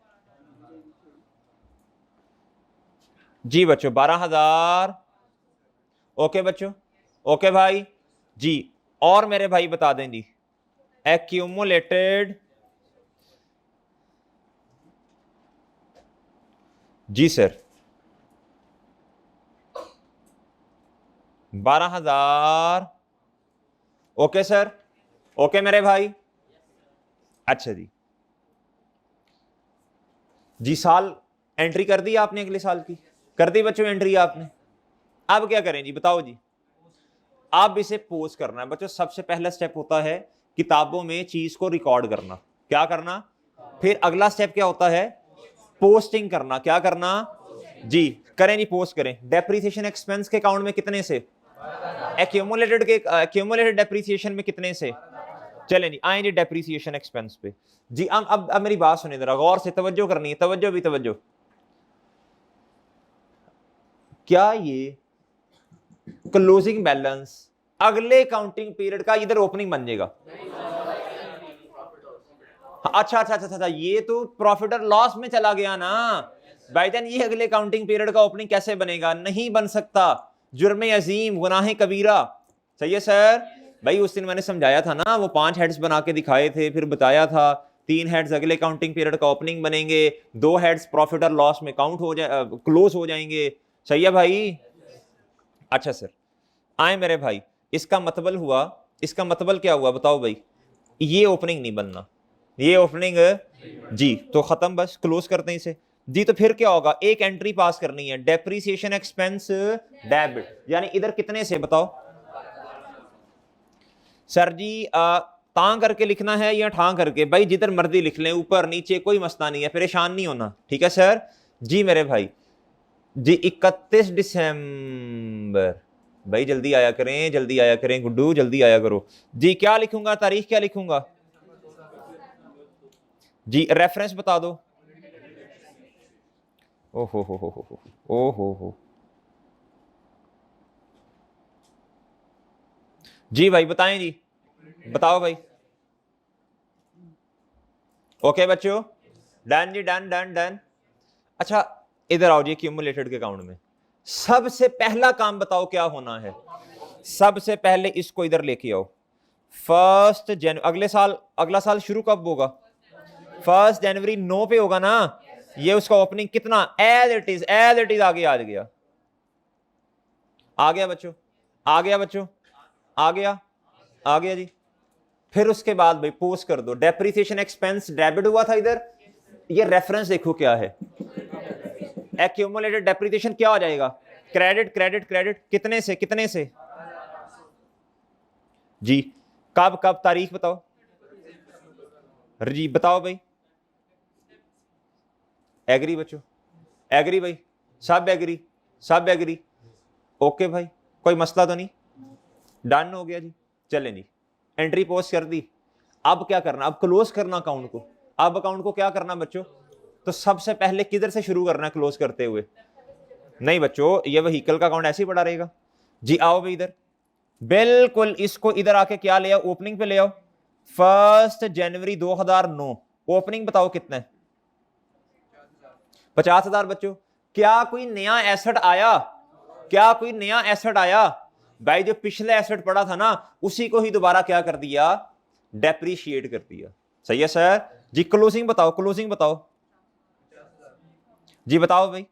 Speaker 1: जी बच्चों? 12,000। ओके बच्चों, ओके भाई जी। और मेरे भाई बता दें जी, एक्यूमुलेटेड जी सर 12,000। ओके सर, ओके मेरे भाई। अच्छा जी जी, साल एंट्री कर दी आपने, अगले साल की कर दी बच्चों एंट्री आपने। अब क्या करें जी बताओ जी? अब इसे पोस्ट करना है बच्चों। सबसे पहला स्टेप होता है किताबों में चीज को रिकॉर्ड करना, क्या करना? फिर अगला स्टेप क्या होता है? पोस्टिंग करना, क्या करना जी? करें जी, पोस्ट करें। डेप्रिसिएशन एक्सपेंस के अकाउंट में कितने से? एक्यूमुलेटेड डेप्रिसिएशन में कितने से? चलें जी, आए जी डेप्रिसिएशन एक्सपेंस पे जी। अब मेरी बात सुनिए जरा गौर से, तवज्जो करनी है, तवज्जो भी तवज्जो। क्या ये क्लोजिंग बैलेंस अगले काउंटिंग पीरियड का इधर ओपनिंग बन जाएगा? अच्छा अच्छा अच्छा अच्छा, ये तो प्रॉफिट और लॉस में चला गया ना भाईजान ये अगले काउंटिंग पीरियड का ओपनिंग कैसे बनेगा? नहीं बन सकता, जुर्म अजीम, गुनाह कबीरा। सही है सर? भाई उस दिन मैंने समझाया था ना, वो 5 हेड्स बना के दिखाए थे, फिर बताया था 3 हेड्स अगले काउंटिंग पीरियड का ओपनिंग बनेंगे, 2 हेड्स प्रॉफिट और लॉस में काउंट हो जाए, क्लोज हो जाएंगे। सही है भाई? अच्छा सर, आए मेरे भाई, इसका मतलब हुआ, इसका मतलब क्या हुआ बताओ भाई? ये ओपनिंग नहीं बनना, ये ओपनिंग जी, तो खत्म, बस क्लोज करते हैं इसे जी। तो फिर क्या होगा? एक एंट्री पास करनी है, डेप्रीसिएशन एक्सपेंस डेबिट, यानी इधर कितने से बताओ सर जी? तां करके लिखना है या ठां करके? भाई जिधर मर्जी लिख लें, ऊपर नीचे कोई मसला नहीं है, परेशान नहीं होना, ठीक है सर जी मेरे भाई जी। 31 दिसंबर, भाई जल्दी आया करें, जल्दी आया करें गुड्डू, जल्दी आया करो जी। क्या लिखूंगा, तारीख क्या लिखूंगा जी? रेफरेंस बता दो। ओहो हो जी भाई, बताएं जी, बताओ भाई। ओके बच्चों, डन जी, डन डन डन। अच्छा इधर आओ जी, क्यूमुलेटेड के अकाउंट में सबसे पहला काम बताओ क्या होना है? सबसे पहले इसको इधर लेके आओ। 1 जनवरी, अगले साल, अगला साल शुरू कब होगा? 1 जनवरी 9 पे होगा ना। ये उसका ओपनिंग कितना? As it is, as it is आगे आ गया, आ गया बच्चों, आ गया बच्चों, आ गया, आ गया जी। फिर उसके बाद भाई पोस्ट कर दो, डेप्रिसिएशन एक्सपेंस डेबिट हुआ था इधर, ये रेफरेंस देखो क्या है, एक्यूमुलेटेड डेप्रिसिएशन क्या हो जाएगा? क्रेडिट क्रेडिट क्रेडिट, कितने से कितने से जी? कब कब, तारीख बताओ जी, बताओ भाई। एग्री बच्चों, एग्री भाई, सब एग्री, सब एग्री। ओके भाई, कोई मसला तो नहीं, डन हो गया जी। चलें जी, एंट्री पोस्ट कर दी। अब क्या करना? अब क्लोज करना अकाउंट को। अब अकाउंट को क्या करना बच्चों? तो सबसे पहले किधर से शुरू करना है क्लोज करते हुए? नहीं बच्चों, ये व्हीकल का अकाउंट ऐसे ही पड़ा रहेगा जी। आओ भाई इधर, बिल्कुल इसको इधर आके क्या ले आओ? ओपनिंग पे ले आओ। 1 जनवरी 2009, ओपनिंग बताओ कितना है? 50,000 बच्चों। क्या कोई नया एसेट आया? क्या कोई नया एसेट आया? भाई जो पिछले एसेट पड़ा था ना, उसी को ही दोबारा क्या कर दिया? डेप्रीशिएट कर दिया। सही है सर जी? क्लोजिंग बताओ, क्लोजिंग बताओ जी, बताओ भाई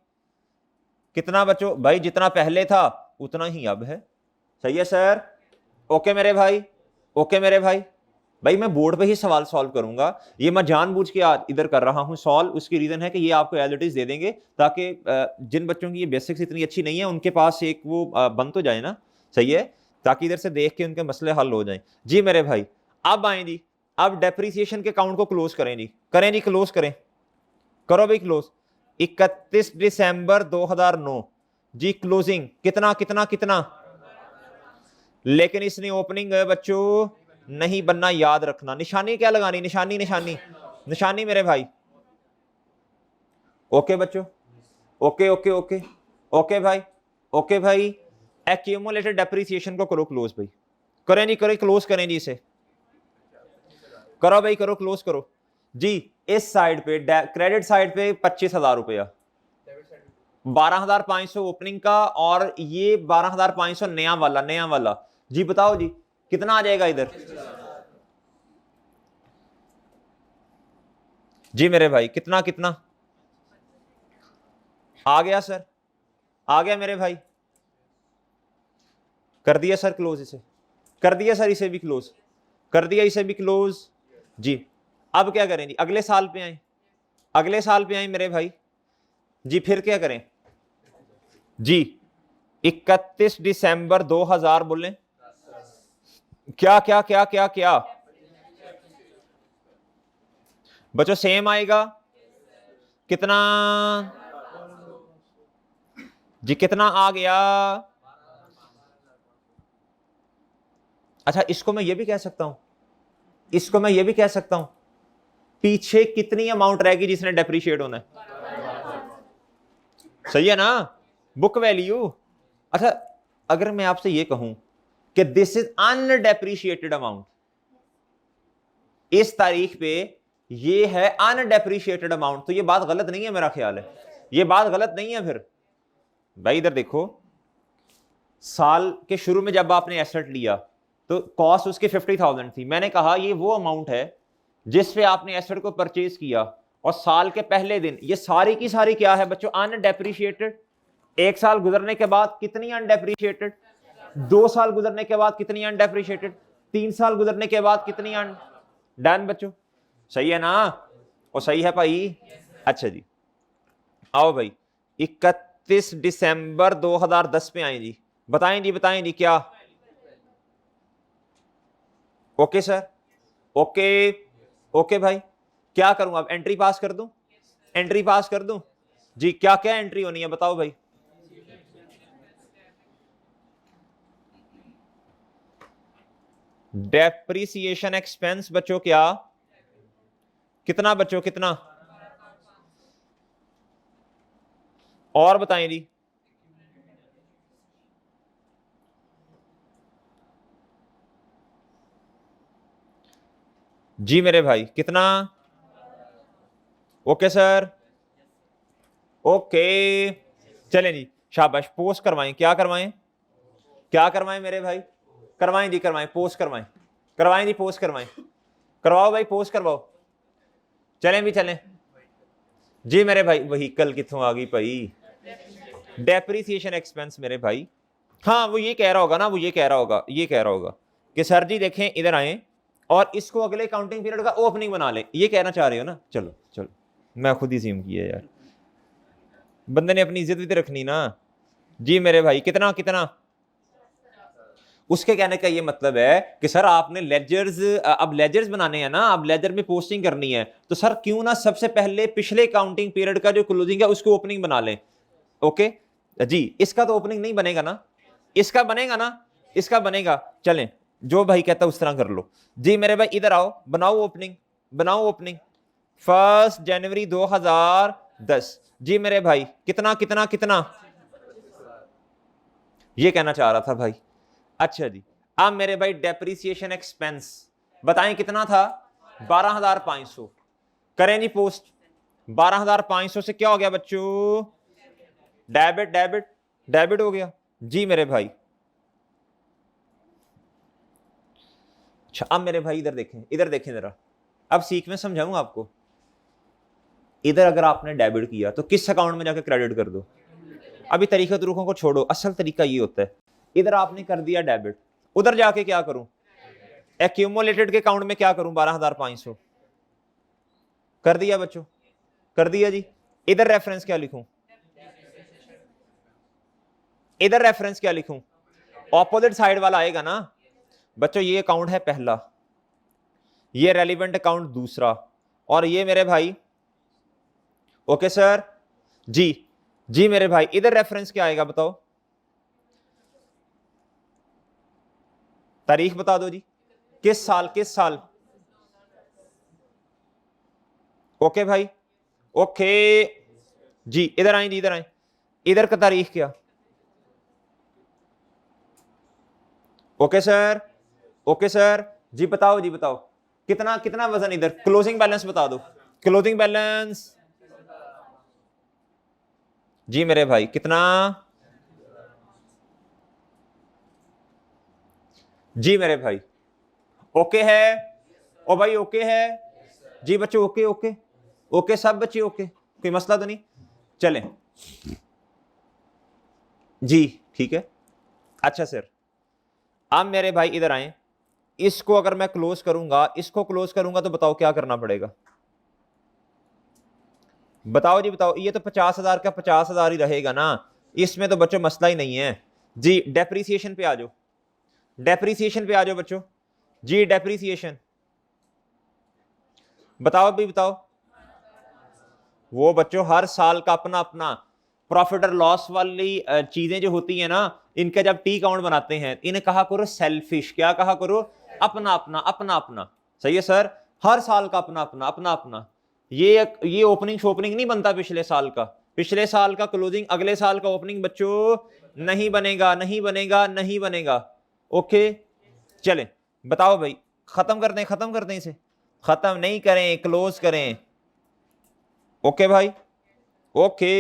Speaker 1: कितना बच्चों? भाई जितना पहले था उतना ही अब है। सही है सर? ओके मेरे भाई, ओके मेरे भाई। भाई मैं बोर्ड पे ही सवाल सॉल्व करूंगा, ये मैं जानबूझ के आज इधर कर रहा हूं सॉल्व। उसकी रीजन है कि ये आपको एज इट इज दे देंगे, ताकि जिन बच्चों की ये बेसिक्स इतनी अच्छी नहीं है उनके पास एक वो बन तो जाए ना। सही है? ताकि इधर से देख के उनके मसले हल हो जाएं जी मेरे भाई। अब आए जी, अब डेप्रीसिएशन के अकाउंट को क्लोज करें जी, करें जी, क्लोज करें, करो भाई क्लोज। 31 दिसंबर 2009 जी, क्लोजिंग कितना कितना कितना? लेकिन इसने ओपनिंग बच्चों नहीं बनना, याद रखना। निशानी क्या लगानी? निशानी निशानी निशानी मेरे भाई। ओके बच्चों, ओके ओके ओके ओके भाई, ओके भाई। एक्यूमुलेटेड डेप्रिसिएशन को करो क्लोज भाई, करें जी, करें क्लोज करें जी, इसे करो भाई, करो क्लोज करो जी। इस साइड पे क्रेडिट साइड पे 25,000 रुपया, 12,500 ओपनिंग का, और ये 12,500 नया वाला, नया वाला जी। बताओ जी कितना आ जाएगा इधर जी मेरे भाई? कितना कितना आ गया सर? आ गया मेरे भाई? कर दिया सर क्लोज, इसे कर दिया सर, इसे भी क्लोज कर दिया, इसे भी क्लोज जी। अब क्या करें जी? अगले साल पे आए, अगले साल पे आए मेरे भाई जी। फिर क्या करें जी? 31 दिसंबर 2000 बोले, क्या क्या क्या क्या क्या बच्चों? सेम आएगा कितना जी? कितना आ गया? अच्छा इसको मैं ये भी कह सकता हूं, इसको मैं ये भी कह सकता हूं, पीछे कितनी अमाउंट रहेगी जिसने डेप्रीशिएट होना है? सही है ना? Book value. अच्छा अगर मैं आपसे ये कहूं कि दिस इज अनडेप्रीशिएटेड अमाउंट, इस तारीख पे ये है अनडेप्रीशिएटेड अमाउंट, तो ये बात गलत नहीं है मेरा ख्याल है। ये बात गलत नहीं है फिर भाई। इधर देखो, साल के शुरू में जब आपने एसेट लिया तो कॉस्ट उसकी 50,000 थी। मैंने कहा ये वो अमाउंट है जिस पे आपने एसेट को परचेज किया, और साल के पहले दिन ये सारी की सारी क्या है बच्चों, अनडेप्रिशिएटेड। एक साल गुजरने के बाद कितनी अनडेप्रिशिएटेड, 2 साल गुजरने के बाद कितनी अनडेप्रिशिएटेड, 3 साल गुजरने के बाद कितनी डन बच्चों, सही है ना? और सही है भाई। अच्छा जी, आओ भाई 31 दिसंबर 2010 पे आए जी, बताएं जी क्या? ओके सर, ओके ओके भाई, क्या करूं अब, एंट्री पास कर दूं? एंट्री पास कर दूं जी? क्या क्या एंट्री होनी है बताओ भाई? डेप्रिसिएशन एक्सपेंस बच्चों क्या, कितना बच्चों, कितना? और बताएं जी। जी मेरे भाई कितना? ओके सर, ओके चलें जी, शाबाश। पोस्ट करवाएं, क्या करवाएं, क्या करवाएं मेरे भाई? करवाएं जी, करवाएं, पोस्ट करवाएं, करवाएं जी, पोस्ट करवाएं, करवाओ भाई, पोस्ट करवाओ। चलें भी चलें जी मेरे भाई। व्हीकल कितों आ गई भाई, डेप्रिसिएशन एक्सपेंस मेरे भाई। हाँ वो ये कह रहा होगा ना, वो ये कह रहा होगा, ये कह रहा होगा कि सर जी देखें इधर आए और इसको अगले काउंटिंग पीरियड का ओपनिंग बना ले, ये कहना चाह रहे हो ना? चलो चलो, मैं खुद ही सीम किया यार, बंदे ने अपनी इज्जत भी तो रखनी ना। जी मेरे भाई कितना, कितना? उसके कहने का ये मतलब है कि सर आपने लेजर्स, अब लेजर्स बनाने हैं ना, अब लेजर में पोस्टिंग करनी है, तो सर क्यों ना सबसे पहले पिछले काउंटिंग पीरियड का जो क्लोजिंग है उसको ओपनिंग बना लें। ओके जी, इसका तो ओपनिंग नहीं बनेगा ना, इसका बनेगा ना, इसका बनेगा। चलें, जो भाई कहता है उस तरह कर लो जी मेरे भाई। इधर आओ, बनाओ ओपनिंग, बनाओ ओपनिंग। 1 जनवरी 2010 जी मेरे भाई, कितना कितना कितना, ये कहना चाह रहा था भाई। अच्छा जी, अब मेरे भाई डेप्रिसिएशन एक्सपेंस बताएं कितना था? 12,500। करें जी पोस्ट। 12,500 से क्या हो गया बच्चों? डेबिट डेबिट डेबिट हो गया जी मेरे भाई। अच्छा अब मेरे भाई इधर देखें, इधर देखें जरा, अब सीक्वेंस समझाऊं आपको। इधर अगर आपने डेबिट किया तो किस अकाउंट में जाकर क्रेडिट कर दो? अभी तरीका तुरुकों को छोड़ो, असल तरीका ये होता है, इधर आपने कर दिया डेबिट, उधर जाके क्या करूं? एक्यूमुलेटेड के अकाउंट में क्या करूं? 12,500 कर दिया बच्चों, कर दिया जी। इधर रेफरेंस क्या लिखूं? इधर रेफरेंस क्या लिखूं? ऑपोजिट साइड वाला आएगा ना बच्चों। ये अकाउंट है पहला, ये रेलिवेंट अकाउंट दूसरा, और ये मेरे भाई, ओके सर जी, जी मेरे भाई इधर रेफरेंस क्या आएगा बताओ? तारीख बता दो जी, किस साल, किस साल? ओके भाई, ओके जी, इधर आए जी, इधर आए, इधर का तारीख क्या? ओके सर, ओके सर जी, बताओ जी, बताओ कितना, कितना वजन? इधर क्लोजिंग बैलेंस बता दो, क्लोजिंग बैलेंस जी मेरे भाई कितना? जी मेरे भाई ओके है, ओ भाई ओके है जी बच्चों, ओके ओके ओके, सब बच्चे ओके, कोई मसला तो नहीं? चलें जी, ठीक है। अच्छा सर, अब मेरे भाई इधर आए, इसको अगर मैं क्लोज करूंगा, इसको क्लोज करूंगा तो बताओ क्या करना पड़ेगा? बताओ जी बताओ। ये तो 50,000 का 50,000 ही रहेगा ना, इसमें तो बच्चों मसला ही नहीं है जी। डेप्रीसिएशन पे आ जाओ, डेप्रीसिएशन पे आ जाओ बच्चों जी। डेप्रीसिएशन बताओ भी, बताओ। वो बच्चों हर साल का अपना अपना प्रॉफिट और लॉस वाली चीजें जो होती है ना, इनका जब टी काउंट बनाते हैं इन्हें कहा करो सेल्फिश, क्या कहा करो? अपना अपना, अपना अपना। सही है सर, हर साल का अपना अपना, अपना अपना। ये ओपनिंग शोपनिंग नहीं बनता पिछले साल का, पिछले साल का क्लोजिंग अगले साल का ओपनिंग बच्चों नहीं बनेगा, नहीं बनेगा, नहीं बनेगा। ओके चलें, बताओ भाई, खत्म कर दें, खत्म कर दें इसे? खत्म नहीं करें, क्लोज करें। ओके भाई, ओके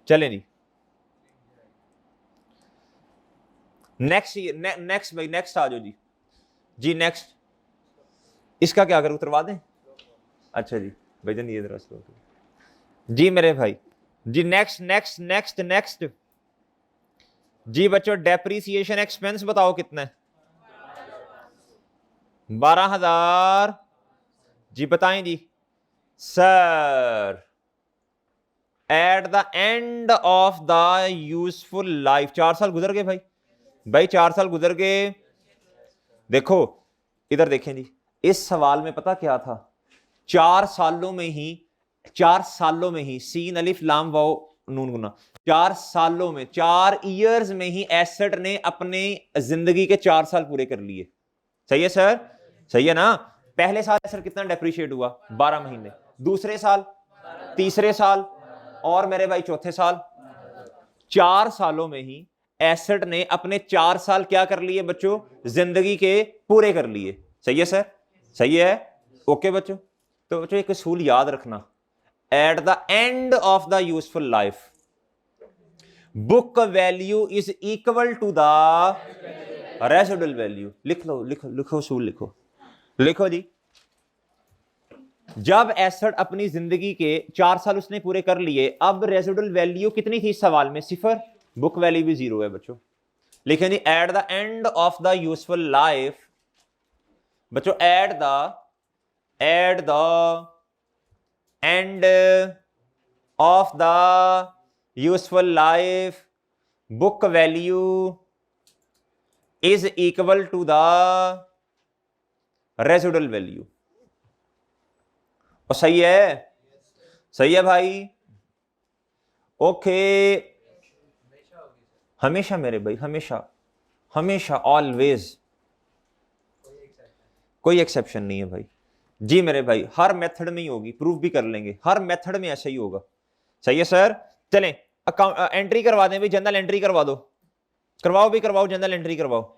Speaker 1: चले जी, नेक्स्ट नेक्स्ट भाई नेक्स्ट आ जाओ जी। जी नेक्स्ट, इसका क्या करूं, उतरवा दें? अच्छा जी भजन ये जरा जी मेरे भाई। जी नेक्स्ट नेक्स्ट नेक्स्ट नेक्स्ट जी बच्चों, डेप्रीसिएशन एक्सपेंस बताओ कितना है? 12,000। जी बताएं जी sir. At the end of the useful life, 4 साल गुजर गए भाई, भाई 4 साल गुजर गए। देखो इधर देखें जी, इस सवाल में पता क्या था, 4 सालों में ही, 4 सालों में ही, सीन अलिफ लाम वाओ नून गुना, 4 सालों में, 4 इयर्स में ही एसेट ने अपने जिंदगी के 4 साल पूरे कर लिए। सही है सर, सही है ना? पहले साल एसेट कितना डेप्रिशिएट हुआ? 12 महीने, दूसरे साल, तीसरे साल, और मेरे भाई चौथे साल। 4 सालों में ही एसेट ने अपने 4 साल क्या कर लिए बच्चों? जिंदगी के पूरे कर लिए। सही है सर, सही है? ओके बच्चों, तो बच्चों एक असूल याद रखना, at the end of the useful life book value is equal to the residual value. लिख लो, लिखो लिखो असूल, लिखो लिखो जी। जब एसेट अपनी जिंदगी के 4 साल उसने पूरे कर लिए, अब रेसिडुअल वैल्यू कितनी थी सवाल में? 0, बुक वैल्यू भी 0 है बच्चों। लिखें जी at the end of the useful life, बच्चों at the end of the useful life book value is equal to the residual value. और सही है, सही है भाई? ओके, हमेशा मेरे भाई, हमेशा हमेशा ऑलवेज, कोई एक्सेप्शन नहीं है भाई। जी मेरे भाई, हर मेथड में ही होगी, प्रूफ भी कर लेंगे, हर मेथड में ऐसा ही होगा। सही है सर? चलें अकाउंट एंट्री करवा दें भाई, जनरल एंट्री करवा दो, करवाओ भी करवाओ, जनरल एंट्री करवाओ।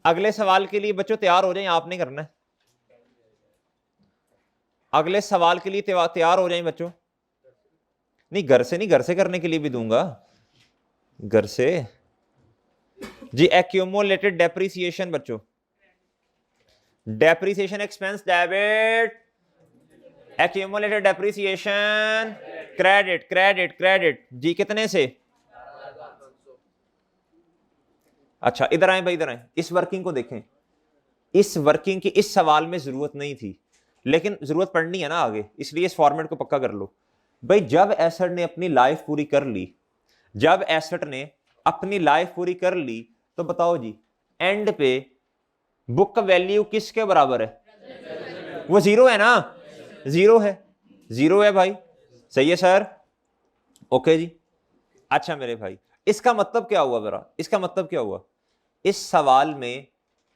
Speaker 1: अगले सवाल के लिए बच्चों तैयार हो जाएं, आपने करना है। अगले सवाल के लिए तैयार हो जाएं बच्चों। नहीं घर से नहीं, घर से करने के लिए भी दूंगा, घर से। जी एक्यूमुलेटेड डेप्रिसिएशन बच्चों, depreciation expense debit, accumulated depreciation credit, credit credit. जी कितने से? अच्छा इधर आए भाई, इधर आए, इस वर्किंग को देखें। इस वर्किंग की इस सवाल में जरूरत नहीं थी, लेकिन जरूरत पड़नी है ना आगे, इसलिए इस फॉर्मेट को पक्का कर लो भाई। जब एसेट ने अपनी लाइफ पूरी कर ली, जब एसेट ने अपनी लाइफ पूरी कर ली, तो बताओ जी एंड पे बुक वैल्यू किसके बराबर है? वो 0 है ना? 0 है, 0 है भाई। सही है सर? ओके जी। अच्छा मेरे भाई, इसका मतलब क्या हुआ जरा, इसका मतलब क्या हुआ? इस सवाल में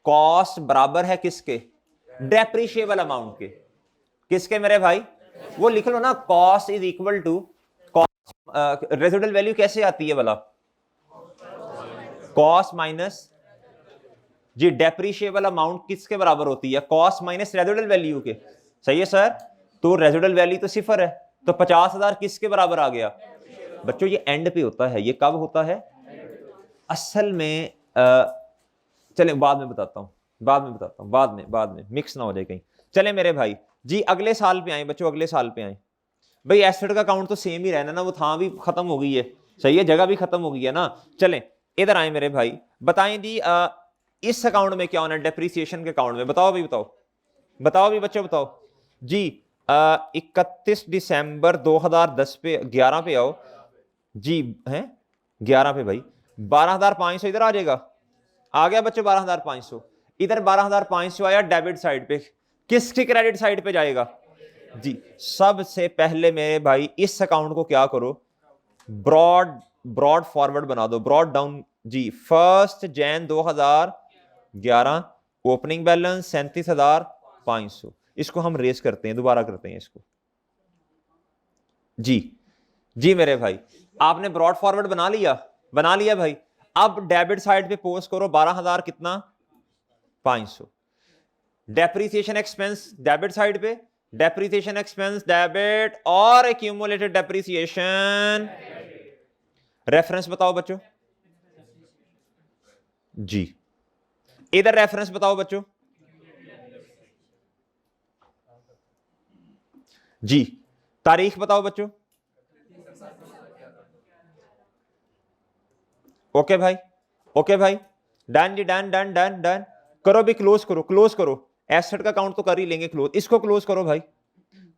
Speaker 1: कॉस्ट बराबर है किसके? डेप्रिशिएबल अमाउंट के। किसके मेरे भाई? वो लिख लो ना, cost is equal to cost. Residual value कैसे आती है भला? कॉस्ट माइनस, जी डेप्रिशिएबल अमाउंट किसके बराबर होती है? कॉस्ट माइनस रेसिडुअल वैल्यू के। सही है सर? तो रेसिडुअल वैल्यू तो 0 है, तो 50,000 किसके बराबर आ गया बच्चों? ये एंड पे होता है। ये कब होता है असल में? चले बाद में बताता हूं, बाद में बताता हूं, बाद में मिक्स ना हो जाए कहीं। चले मेरे भाई जी अगले साल पे आए बच्चों, अगले साल पे आए भाई। एसेट का काउंट तो सेम ही रहना ना, वो था भी खत्म हो गई है। सही है, जगह भी खत्म हो गई है ना। चलें इधर आए मेरे भाई, बताएं जी इस अकाउंट में क्या होना है? डेप्रिसिएशन के अकाउंट में बताओ भाई, बताओ बताओ भी बच्चों, बताओ जी। 31 दिसंबर 2010 पे 11 पे आओ जी, हैं 11 पे भाई 12,500 इधर आ जाएगा। आ गया बच्चों 12,500, इधर 12,500 आया डेबिट साइड पे। किसकी क्रेडिट साइड पे जाएगा जी? सबसे पहले मेरे भाई इस अकाउंट को क्या करो, ब्रॉड फॉरवर्ड बना दो, ब्रॉड डाउन जी। 1 जनवरी 2011 ओपनिंग बैलेंस 37,500। इसको हम रेस करते हैं, दोबारा करते हैं इसको जी। जी मेरे भाई, आपने ब्रॉड फॉरवर्ड बना लिया, बना लिया भाई। अब डेबिट साइड पे पोस्ट करो 12,000 कितना 500। डेप्रीसिएशन एक्सपेंस डेबिट साइड पे, डेप्रीसिएशन एक्सपेंस डेबिट और एक्यूमुलेटेड डेप्रीसिएशन रेफरेंस बताओ बच्चों जी, इधर रेफरेंस बताओ बच्चों जी, तारीख बताओ बच्चों। ओके भाई, ओके भाई, डन जी, डन डन डन डन। करो भी, क्लोज करो, क्लोज करो। एसेट का काउंट तो कर ही लेंगे क्लोज, इसको क्लोज करो भाई,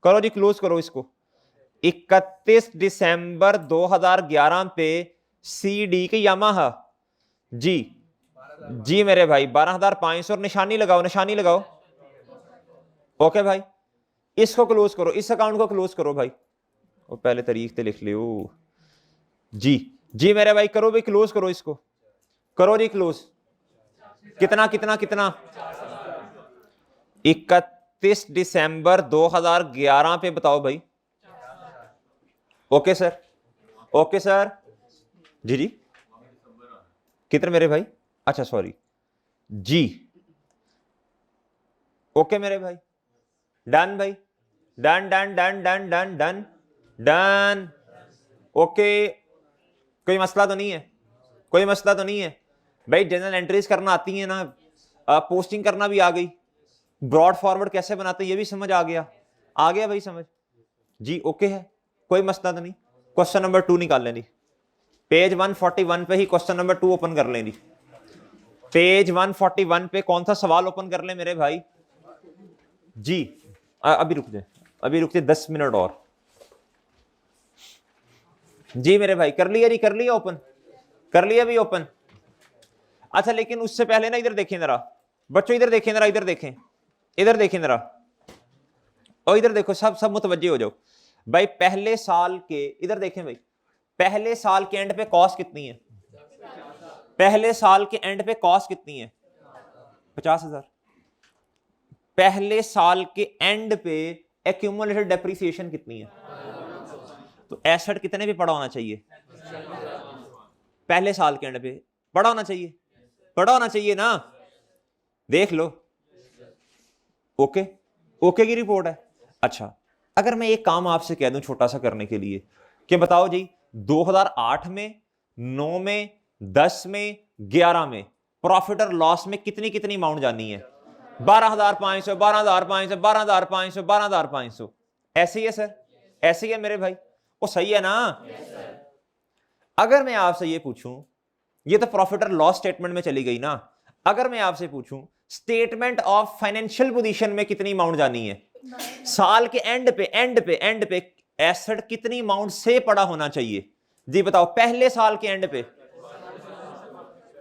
Speaker 1: करो जी क्लोज करो इसको। 31 दिसंबर 2011 पे सीडी की यामाहा जी जी मेरे भाई 12,500 और निशानी लगाओ, निशानी लगाओ। ओके भाई, इसको क्लोज करो, इस अकाउंट को क्लोज करो भाई। वो पहले तारीख से लिख लियो जी जी मेरे भाई, करो भाई क्लोज करो इसको, करो जी क्लोज। कितना कितना कितना 31 दिसंबर 2011 पे बताओ भाई। ओके सर, ओके सर जी जी, कितने मेरे भाई, अच्छा सॉरी जी, ओके मेरे भाई, डन भाई, done done done done done done done. Okay, कोई मसला तो नहीं है, कोई मसला तो नहीं है भाई। जनरल एंट्रीज करना आती है ना, पोस्टिंग करना भी आ गई, ब्रॉड फॉरवर्ड कैसे बनाते हैं ये भी समझ आ गया भाई समझ जी। ओके है, कोई मसला तो नहीं। क्वेश्चन नंबर 2 निकाल लें जी, पेज 141 पे ही क्वेश्चन नंबर 2 ओपन कर लें जी। पेज 141 पे कौन सा सवाल ओपन कर ले मेरे भाई जी। अभी रुक जाए, अभी रुक जाए 10 मिनट और जी मेरे भाई। कर लिया जी, कर लिया ओपन, कर लिया भी ओपन। अच्छा लेकिन उससे पहले ना इधर देखें जरा बच्चों, इधर देखें जरा, इधर देखें, इधर देखें जरा, और इधर देखो, सब सब मुतवज्जे हो जाओ भाई। पहले साल के, इधर देखें भाई, पहले साल के एंड पे कॉस्ट कितनी है? पहले साल के एंड पे कॉस्ट कितनी है? 50,000। पहले साल के एंड पे एक्यूमुलेटेड डेप्रिसिएशन कितनी है? तो एसेट कितने पे पड़ा होना चाहिए? पहले साल के एंड पे पड़ा होना चाहिए, पड़ा होना चाहिए ना, देख लो। ओके, ओके की रिपोर्ट है। अच्छा, अगर मैं एक काम आपसे कह दूं छोटा सा करने के लिए कि बताओ जी 2008 में, 9 में, 10 में, 11 में प्रॉफिट और लॉस में कितनी कितनी अमाउंट जानी है? 12,500, 12,500, 12,500, 12,500। ऐसे ही है सर, ऐसे ही है मेरे भाई, वो सही है ना? अगर मैं आपसे ये पूछूं, ये तो प्रॉफिट और लॉस स्टेटमेंट में चली गई ना, अगर मैं आपसे पूछूं स्टेटमेंट ऑफ फाइनेंशियल पोजीशन में कितनी अमाउंट जानी है? साल के एंड पे एसेट कितनी अमाउंट से पड़ा होना चाहिए जी बताओ? पहले साल के एंड पे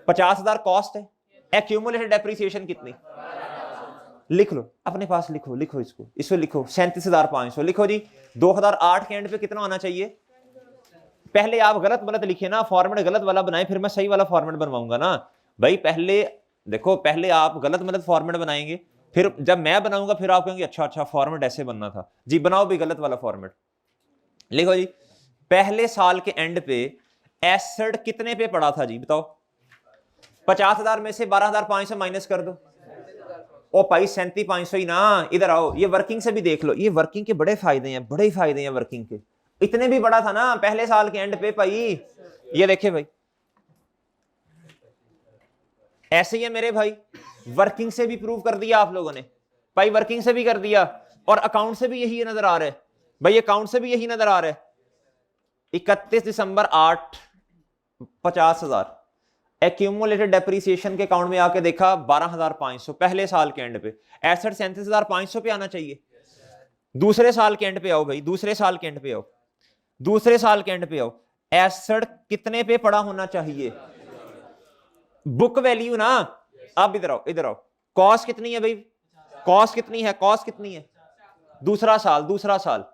Speaker 1: 50,000 कॉस्ट है, एक्यूमुलेटेड डेप्रिसिएशन कितनी? लिख लो अपने पास, लिखो लिखो इसको लिखो 37,500 लिखो जी। 2008 के एंड पे कितना होना चाहिए? पहले आप गलत गलत लिखे ना, फॉर्मेट गलत वाला बनाए, फिर मैं सही वाला फॉर्मेट बनवाऊंगा ना भाई। पहले देखो, पहले आप गलत गलत फॉर्मेट बनाएंगे, फिर जब मैं बनाऊंगा फिर आप कहेंगे अच्छा अच्छा फॉर्मेट ऐसे बनना था जी। बनाओ भी गलत वाला फॉर्मेट, लिखो जी। पहले साल के एंड पे एसेट कितने पे पड़ा था जी बताओ? 50,000 में से 12,500 माइनस कर दो। ओ भाई 37,500 ही ना। इधर आओ, ये वर्किंग से भी देख लो, ये वर्किंग के बड़े फायदे हैं, बड़े फायदे हैं वर्किंग के। इतने भी बड़ा था ना पहले साल के एंड पे भाई। ये देखे भाई, ऐसे ही है मेरे भाई। वर्किंग से भी प्रूव कर दिया आप लोगों ने भाई, वर्किंग से भी कर दिया, और अकाउंट से भी यही नजर आ रहा है भाई, अकाउंट से भी यही नजर आ रहा है। 31 दिसंबर 8, 50,000 एक्यूमुलेटेड डेप्रिसिएशन के अकाउंट में आके देखा 12,500 पहले साल के एंड पे। एसेट 37,500 पे आना चाहिए। दूसरे साल के एंड पे आओ भाई, दूसरे साल के एंड पे आओ, दूसरे साल के एंड पे आओ। एसेट कितने पे पड़ा होना चाहिए? बुक वैल्यू ना। अब इधर आओ, इधर आओ, कॉस्ट कितनी है भाई? कॉस्ट कितनी है? कॉस्ट कितनी है? दूसरा साल, दूसरा साल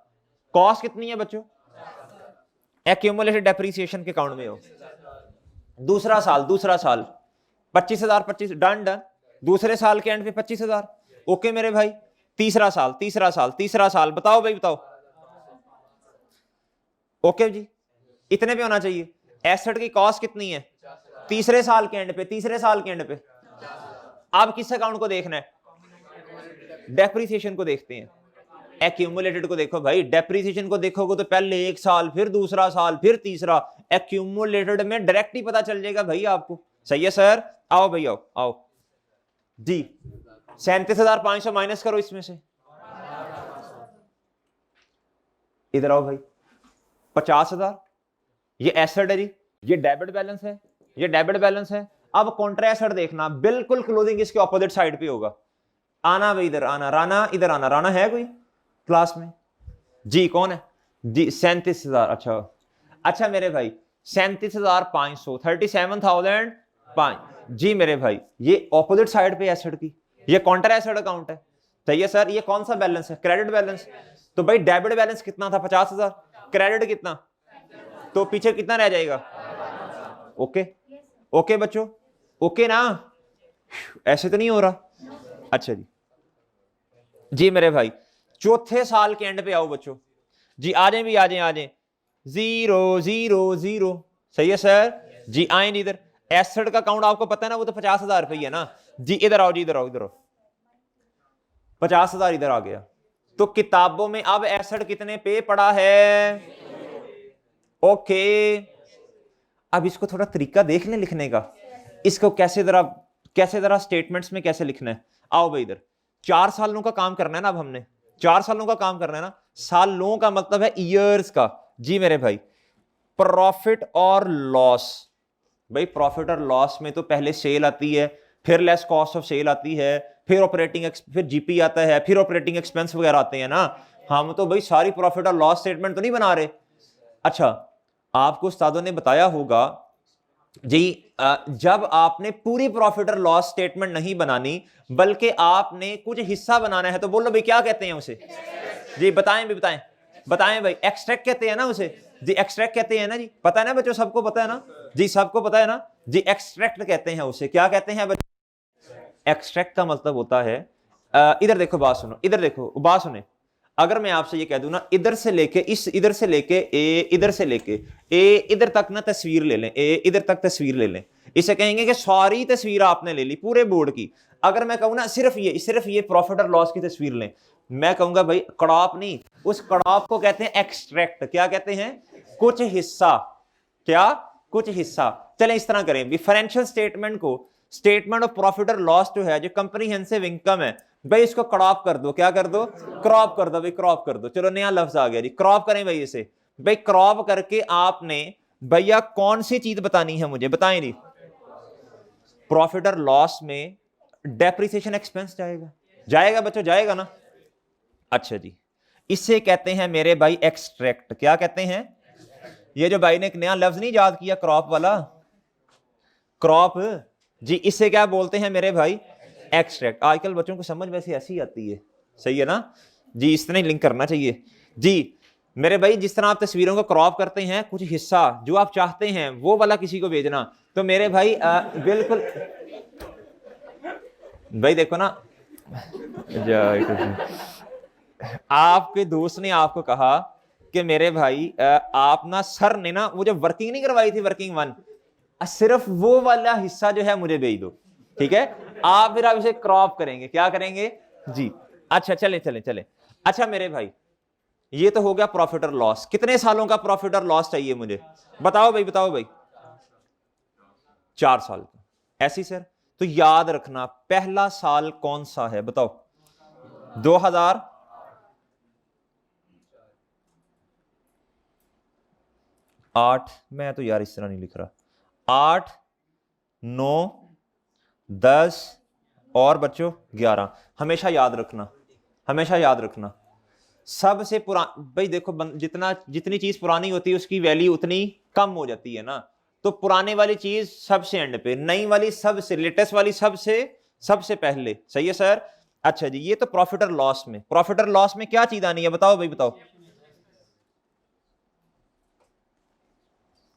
Speaker 1: कॉस्ट कितनी है बच्चों? एक्यूमुलेटेड डेप्रिसिएशन के अकाउंट में हो, दूसरा साल, दूसरा साल 25,000, 25 डन डन। दूसरे साल के एंड पे 25,000। ओके मेरे भाई। तीसरा साल, तीसरा साल, तीसरा साल बताओ भाई, बताओ। ओके जी, इतने पे होना चाहिए। एसेट की कॉस्ट कितनी है तीसरे साल के एंड पे? तीसरे साल के एंड पे अब किस अकाउंट को देखना है? डेप्रिसिएशन को देखते हैं। एक्यूमुलेटेड को देखो भाई, डेप्रिसिएशन को देखोगे तो पहले एक साल, फिर दूसरा साल, फिर तीसरा। एक्यूमुलेटेड में डायरेक्ट ही पता चल जाएगा भाई आपको। सही है सर, आओ भाई आओ आओ जी। 37,500 माइनस करो इसमें से, इधर आओ भाई। 50,000 ये एसेट है जी, ये डेबिट बैलेंस है, ये डेबिट बैलेंस है। अब कॉन्ट्रा एसेट देखना, बिल्कुल क्लोजिंग इसके ऑपोजिट साइड पे होगा। आना भाई इधर आना, राना इधर आना। राना है कोई क्लास में जी? कौन है जी? 37,000। अच्छा मेरे भाई 37,500, 37,500 जी मेरे भाई। ये ऑपोजिट साइड पे एसेट की, ये कॉन्ट्रा एसेट अकाउंट है। सही है सर, ये कौन सा बैलेंस है? Credit balance. तो भाई डेबिट बैलेंस कितना था? 50,000। क्रेडिट कितना? तो पीछे कितना रह जाएगा? ओके ओके बच्चों, ओके ना? ऐसे तो नहीं हो रहा? अच्छा जी जी मेरे भाई, चौथे साल के एंड पे आओ बच्चों जी। आ जाए भी, आ जाए आ जाए। 0 0 0। सही है सर जी, आए नहीं इधर। एसेट का अकाउंट आपको पता है ना, वो तो 50,000 रुपये है ना जी। इधर आओ जी, इधर आओ, इधर आओ। 50,000 इधर आ गया। तो किताबों में अब एसेट कितने पे पड़ा है? ओके, अब इसको थोड़ा तरीका देख लें लिखने का। इसको कैसे जरा स्टेटमेंट्स में कैसे लिखना है। आओ भाई इधर। 4 सालों का काम करना है ना अब हमने, 4 सालों का काम करना है ना। सालों का मतलब है ईयर्स का जी मेरे भाई। प्रॉफिट और लॉस, भाई प्रॉफिट और लॉस में तो पहले सेल आती है, फिर लेस कॉस्ट ऑफ सेल आती है, फिर फिर जीपी आता है, फिर ऑपरेटिंग एक्सपेंस वगैरह आते हैं ना। हम तो भाई सारी प्रॉफिट और लॉस स्टेटमेंट तो नहीं बना रहे। अच्छा, आपको उस्तादों ने बताया होगा जी, जब आपने पूरी प्रॉफिट और लॉस स्टेटमेंट नहीं बनानी, बल्कि आपने कुछ हिस्सा बनाना है, तो बोलो भाई क्या कहते हैं उसे जी? बताएं भी, बताएं बताएं भाई। एक्सट्रैक्ट कहते हैं ना उसे जी, एक्सट्रैक्ट कहते हैं ना जी। पता है ना बच्चों, सबको पता है ना जी? सबको पता है ना जी? एक्सट्रैक्ट कहते हैं उसे। क्या कहते हैं बच्चों? एक्सट्रैक्ट का मतलब होता है, इधर देखो बात सुनो, इधर देखो बात सुने। अगर मैं आपसे ये कह दूं ना, इधर से लेके इधर से लेके ए, इधर से लेके ए इधर तक ना तस्वीर ले लें, ए इधर तक तस्वीर ले लें, इसे कहेंगे कि सारी तस्वीर आपने ले ली पूरे बोर्ड की। अगर मैं कहूं ना सिर्फ ये प्रॉफिट और लॉस की तस्वीर लें, मैं कहूंगा भाई क्रॉप नहीं, उस क्रॉप को कहते हैं एक्सट्रैक्ट। क्या कहते हैं? कुछ हिस्सा। क्या? कुछ हिस्सा। चलें इस तरह करें, फाइनेंशियल स्टेटमेंट को, स्टेटमेंट ऑफ प्रॉफिट और लॉस जो है, जो कंप्रीहेंसिव इनकम है भाई, इसको क्रॉप कर दो। क्या कर दो? क्रॉप कर दो भाई, क्रॉप कर दो। चलो नया लफ्ज आ गया जी, क्रॉप करें भाई इसे। भाई क्रॉप करके आपने भैया कौन सी चीज बतानी है मुझे? बताएं जी। प्रॉफिट और लॉस में डेप्रिसिएशन एक्सपेंस जाएगा, जाएगा बच्चों, जाएगा ना? अच्छा जी, इसे कहते हैं मेरे भाई एक्सट्रैक्ट। क्या कहते हैं? ये जो भाई ने एक नया लफ्ज नहीं याद किया, क्रॉप वाला, क्रॉप जी, इसे क्या बोलते हैं मेरे भाई? एक्सट्रैक्ट। आजकल बच्चों को समझ वैसे ऐसी आती है। सही है ना जी? इस तरह लिंक करना चाहिए जी मेरे भाई। जिस तरह आप तस्वीरों को क्रॉप करते हैं, कुछ हिस्सा जो आप चाहते हैं वो वाला किसी को भेजना, तो मेरे भाई बिल्कुल भाई देखो ना, आपके दोस्त ने आपको कहा कि मेरे भाई आप ना, सर ने ना वो जो वर्किंग नहीं करवाई थी, वर्किंग 1, सिर्फ वो वाला हिस्सा जो है मुझे भेज दो, ठीक है? आप फिर आप इसे क्रॉप करेंगे। क्या करेंगे जी? अच्छा चले चले चले। अच्छा मेरे भाई, ये तो हो गया प्रॉफिट और लॉस। कितने सालों का प्रॉफिट और लॉस चाहिए मुझे? बताओ भाई, बताओ भाई। 4 साल का। ऐसी सर, तो याद रखना पहला साल कौन सा है? बताओ। 2008। मैं तो यार इस तरह नहीं लिख रहा। 8 9 10 और बच्चों 11। हमेशा याद रखना, हमेशा याद रखना। सबसे पुराना भाई देखो, जितनी चीज पुरानी होती है उसकी वैल्यू उतनी कम हो जाती है ना। तो पुराने वाली चीज सबसे एंड पे, नई वाली सबसे, लेटेस्ट वाली सबसे पहले। सही है सर? अच्छा जी, ये तो प्रॉफिट और लॉस में। प्रॉफिट और लॉस में क्या चीज आनी है? बताओ भाई, बताओ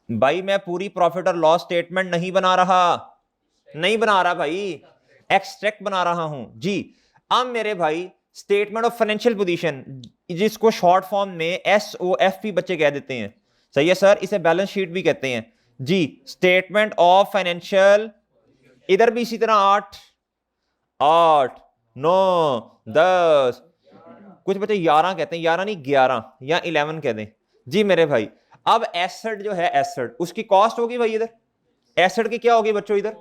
Speaker 1: भाई। मैं पूरी प्रॉफिट और लॉस स्टेटमेंट नहीं बना रहा भाई, एक्सट्रैक्ट बना रहा हूं जी। अब मेरे भाई स्टेटमेंट ऑफ फाइनेंशियल पोजीशन, जिसको शॉर्ट फॉर्म में SOFP बच्चे कह देते हैं। सही है सर? इसे बैलेंस शीट भी कहते हैं जी। स्टेटमेंट ऑफ फाइनेंशियल, इधर भी इसी तरह 8 8 9 10, कुछ बच्चे 11 कहते हैं, 11 नहीं 11 या 11 कह दें। जी मेरे भाई, अब एसेट जो है, एसेट उसकी कॉस्ट होगी भाई, इधर एसेट की क्या होगी बच्चों, इधर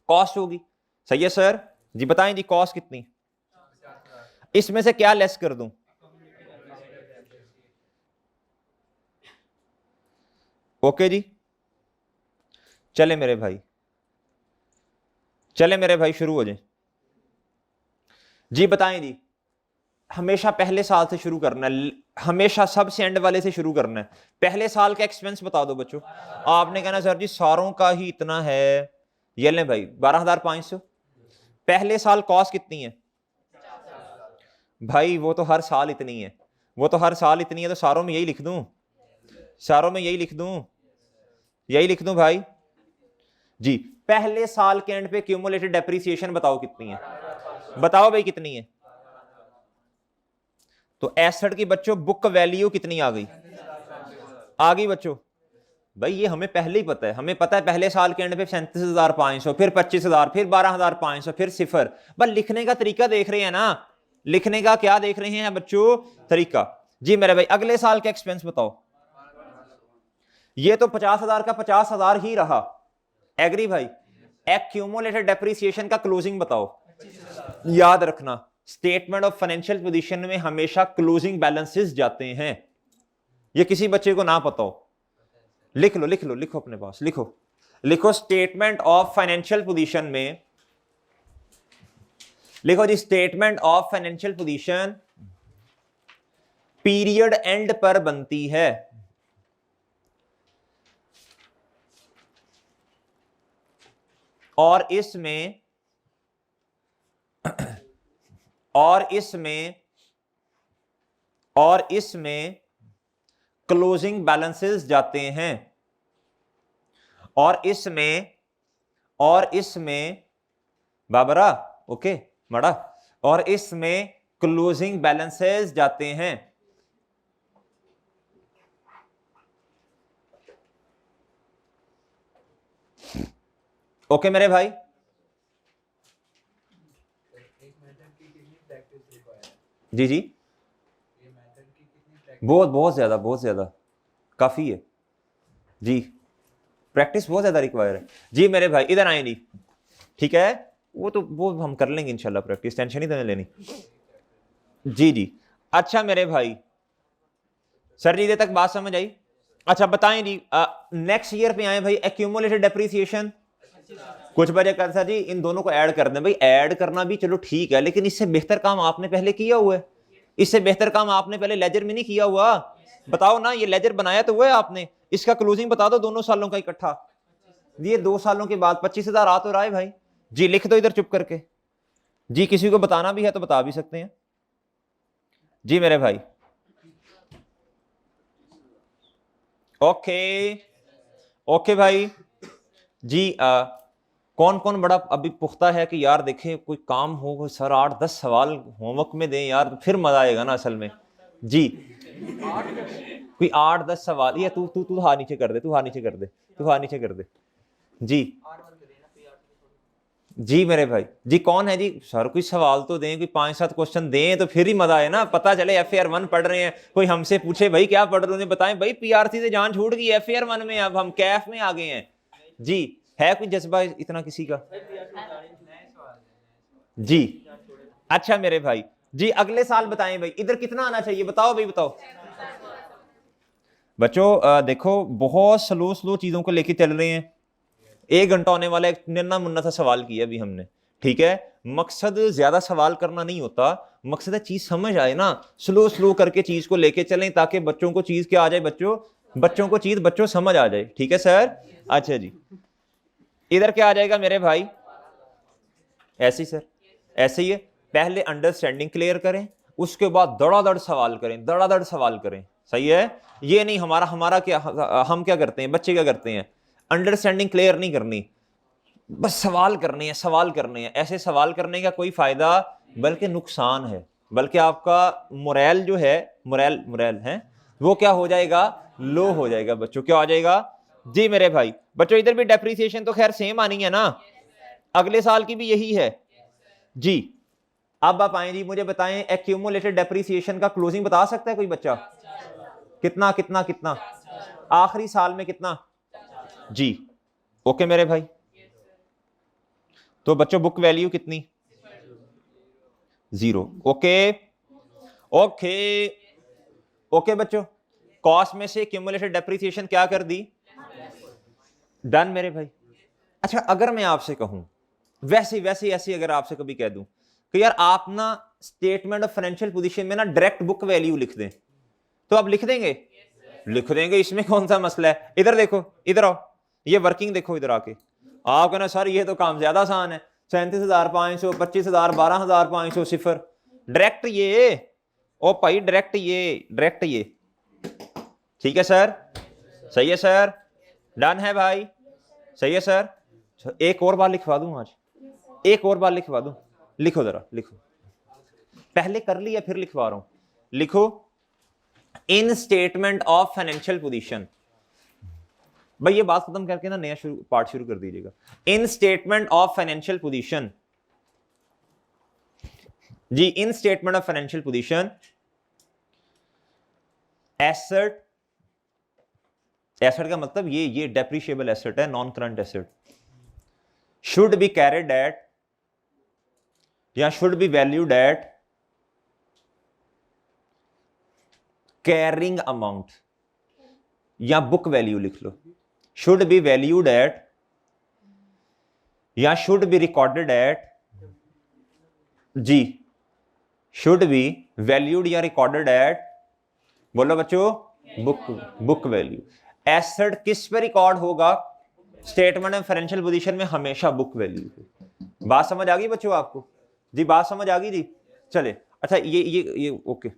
Speaker 1: कॉस्ट होगी। सही है सर जी, बताएं जी कॉस्ट कितनी, इसमें से क्या लेस कर दूं? ओके जी, चले मेरे भाई, चले मेरे भाई, शुरू हो जाए जी। बताएं जी, हमेशा पहले साल से शुरू करना है, हमेशा सबसे एंड वाले से शुरू करना है। पहले साल का एक्सपेंस बता दो बच्चों। आपने कहना सर जी सारों का ही इतना है, ये लें भाई 12,500। पहले साल कॉस्ट कितनी है भाई? वो तो हर साल इतनी है, वो तो हर साल इतनी है, तो सारों में यही लिख दूं, सारों में यही लिख दूं, यही लिख दूं भाई जी। पहले साल के एंड पे क्यूमुलेटेड डेप्रिसिएशन बताओ कितनी है, बताओ भाई कितनी है? तो एसेट की बच्चों बुक वैल्यू कितनी आ गई? आ गई बच्चों। भाई ये हमें पहले ही पता है, हमें पता है पहले साल के एंड पे 37,500, फिर 25,000, फिर 12,500, फिर सिफर। बस लिखने का तरीका देख रहे हैं ना, लिखने का क्या देख रहे हैं बच्चों? तरीका। जी मेरे भाई, अगले साल का एक्सपेंस बताओ। ये तो 50,000 का 50,000 ही रहा, एग्री भाई। एक्यूमुलेटेड डेप्रिसिएशन का क्लोजिंग बताओ। याद रखना, स्टेटमेंट ऑफ फाइनेंशियल पोजीशन में हमेशा क्लोजिंग बैलेंसेस जाते हैं, ये किसी बच्चे को ना पता हो, लिख लो, लिख लो, लिखो अपने पास, लिखो, लिखो स्टेटमेंट ऑफ फाइनेंशियल पोजीशन में, लिखो जी statement of financial position period end पर बनती है, और इसमें क्लोजिंग बैलेंसेस जाते हैं, और इसमें बाबरा, ओके मड़ा, और इसमें क्लोजिंग बैलेंसेस जाते हैं। ओके मेरे भाई, जी जी, बहुत ज्यादा, बहुत ज्यादा काफी है जी, प्रैक्टिस बहुत ज्यादा रिक्वायर है जी मेरे भाई। इधर आए जी, ठीक है, वो हम कर लेंगे इंशाल्लाह प्रैक्टिस, टेंशन ही तो नहीं लेनी। जी जी, अच्छा मेरे भाई, सर जी इधर तक बात समझ आई? अच्छा बताएं जी, नेक्स्ट ईयर पे आए भाई, एक्यूमुलेटेड डेप्रिसिएशन कुछ बजे कर सर जी, इन दोनों को ऐड कर दें भाई। ऐड करना भी चलो ठीक है, लेकिन इससे बेहतर काम आपने पहले किया हुआ है, इससे बेहतर काम आपने पहले लेजर में नहीं किया हुआ। बताओ ना, ये लेजर बनाया तो वो है आपने, इसका क्लोजिंग बता दो दोनों सालों का इकट्ठा। ये 2 सालों के बाद 25,000 आ तो रहा है भाई जी, लिख दो इधर चुप करके जी, किसी को बताना भी है तो बता भी सकते हैं जी मेरे भाई। ओके ओके भाई जी, कौन कौन बड़ा अभी पुख्ता है कि यार देखें कोई काम हो, सर 8-10 सवाल होमवर्क में दें यार, तो फिर मजा आएगा ना असल में जी। कोई 8-10 सवाल, ये तू तू तू हाथ नीचे कर दे, तू हाथ नीचे कर दे, तू हाथ नीचे कर दे जी। जी मेरे भाई जी, कौन है जी? सर कोई सवाल तो दें, कोई 5-7 क्वेश्चन दें तो फिर ही मजा आए ना, पता चले FAR 1 पढ़ रहे हैं, कोई हमसे पूछे भाई क्या पढ़ रहे हो, बताएं भाई PRC से जान छूट गई, FAR 1 में अब हम कैफ में आ गए हैं जी। है कोई जज्बा इतना किसी का जी? अच्छा मेरे भाई जी, अगले साल बताएं भाई, इधर कितना आना चाहिए, बताओ भाई बताओ। बच्चों देखो, बहुत स्लो चीजों को लेके चल रहे हैं, 1 घंटा होने वाला, एक नन्ना मुन्ना सा सवाल किया अभी हमने, ठीक है। मकसद ज्यादा सवाल करना नहीं होता, मकसद है चीज समझ आए ना, स्लो करके चीज को लेके चलें, ताकि बच्चों को चीज क्या आ जाए, बच्चों को चीज समझ आ जाए, ठीक है सर। अच्छा जी, इधर क्या आ जाएगा मेरे भाई? ऐसे ही सर, ऐसे ही है, पहले अंडरस्टैंडिंग क्लियर करें, उसके बाद धड़ाधड़ सवाल करें, धड़ाधड़ सवाल करें, सही है। ये नहीं हमारा क्या, हम क्या करते हैं, बच्चे क्या करते हैं, अंडरस्टैंडिंग क्लियर नहीं करनी, बस सवाल करने हैं, सवाल करने हैं। ऐसे सवाल करने का कोई फायदा बल्कि नुकसान है, बल्कि आपका मोरल जो है, मोरल है वो क्या हो जाएगा, लो हो जाएगा बच्चों, क्या हो जाएगा जी मेरे भाई। बच्चों इधर भी डेप्रिसिएशन तो खैर सेम आनी है ना, अगले साल की भी यही है जी। अब आप आए जी, मुझे बताएं एक्यूमुलेटेड डेप्रिसिएशन का क्लोजिंग बता सकता है कोई बच्चा? कितना कितना कितना? आखिरी साल में कितना? जी। ओके मेरे भाई, तो बच्चों बुक वैल्यू कितनी? 0। ओके ओके ओके बच्चों, कॉस्ट में से एक्यूमुलेटेड डेप्रिसिएशन क्या कर दी? डन मेरे भाई। अच्छा, अगर मैं आपसे कहूं वैसे वैसे ऐसे, अगर आपसे कभी कह दूं कि यार आप ना स्टेटमेंट ऑफ फाइनेंशियल पोजीशन में ना डायरेक्ट बुक वैल्यू लिख दें, तो आप लिख देंगे? लिख देंगे, इसमें कौन सा मसला है। इधर देखो, इधर आओ, ये वर्किंग देखो इधर आके। आप कहना सर ये तो काम ज्यादा आसान है, 37,500, 25,000, 12,500 सिफर। डायरेक्ट ये, ओ भाई डायरेक्ट ये, डायरेक्ट ये। ठीक है सर, सही है सर, डन है भाई, सही है सर। एक और बार लिखवा दूं आज, एक और बार लिखवा दूं? लिखो जरा, लिखो, पहले कर लिया फिर लिखवा रहा हूं। लिखो, इन स्टेटमेंट ऑफ फाइनेंशियल पोजीशन। भाई ये बात खत्म करके ना नया पार्ट शुरू कर दीजिएगा। In statement of financial position, जी in statement of financial position asset, asset का मतलब ये डेप्रिशिएबल एसेट है, non current asset, should be carried at या should be valued at carrying amount, या बुक वैल्यू लिख लो, शुड बी वैल्यूड एट या शुड बी रिकॉर्डेड एट, जी शुड बी वैल्यूड या रिकॉर्डेड एट, बोलो बच्चों, बुक वैल्यू। एसेट किस पे रिकॉर्ड होगा? स्टेटमेंट ऑफ फाइनेंशियल पोजीशन में हमेशा बुक वैल्यू पे। बात समझ आ गई बच्चों आपको? जी बात समझ आ गई जी, चले। अच्छा ये ओके।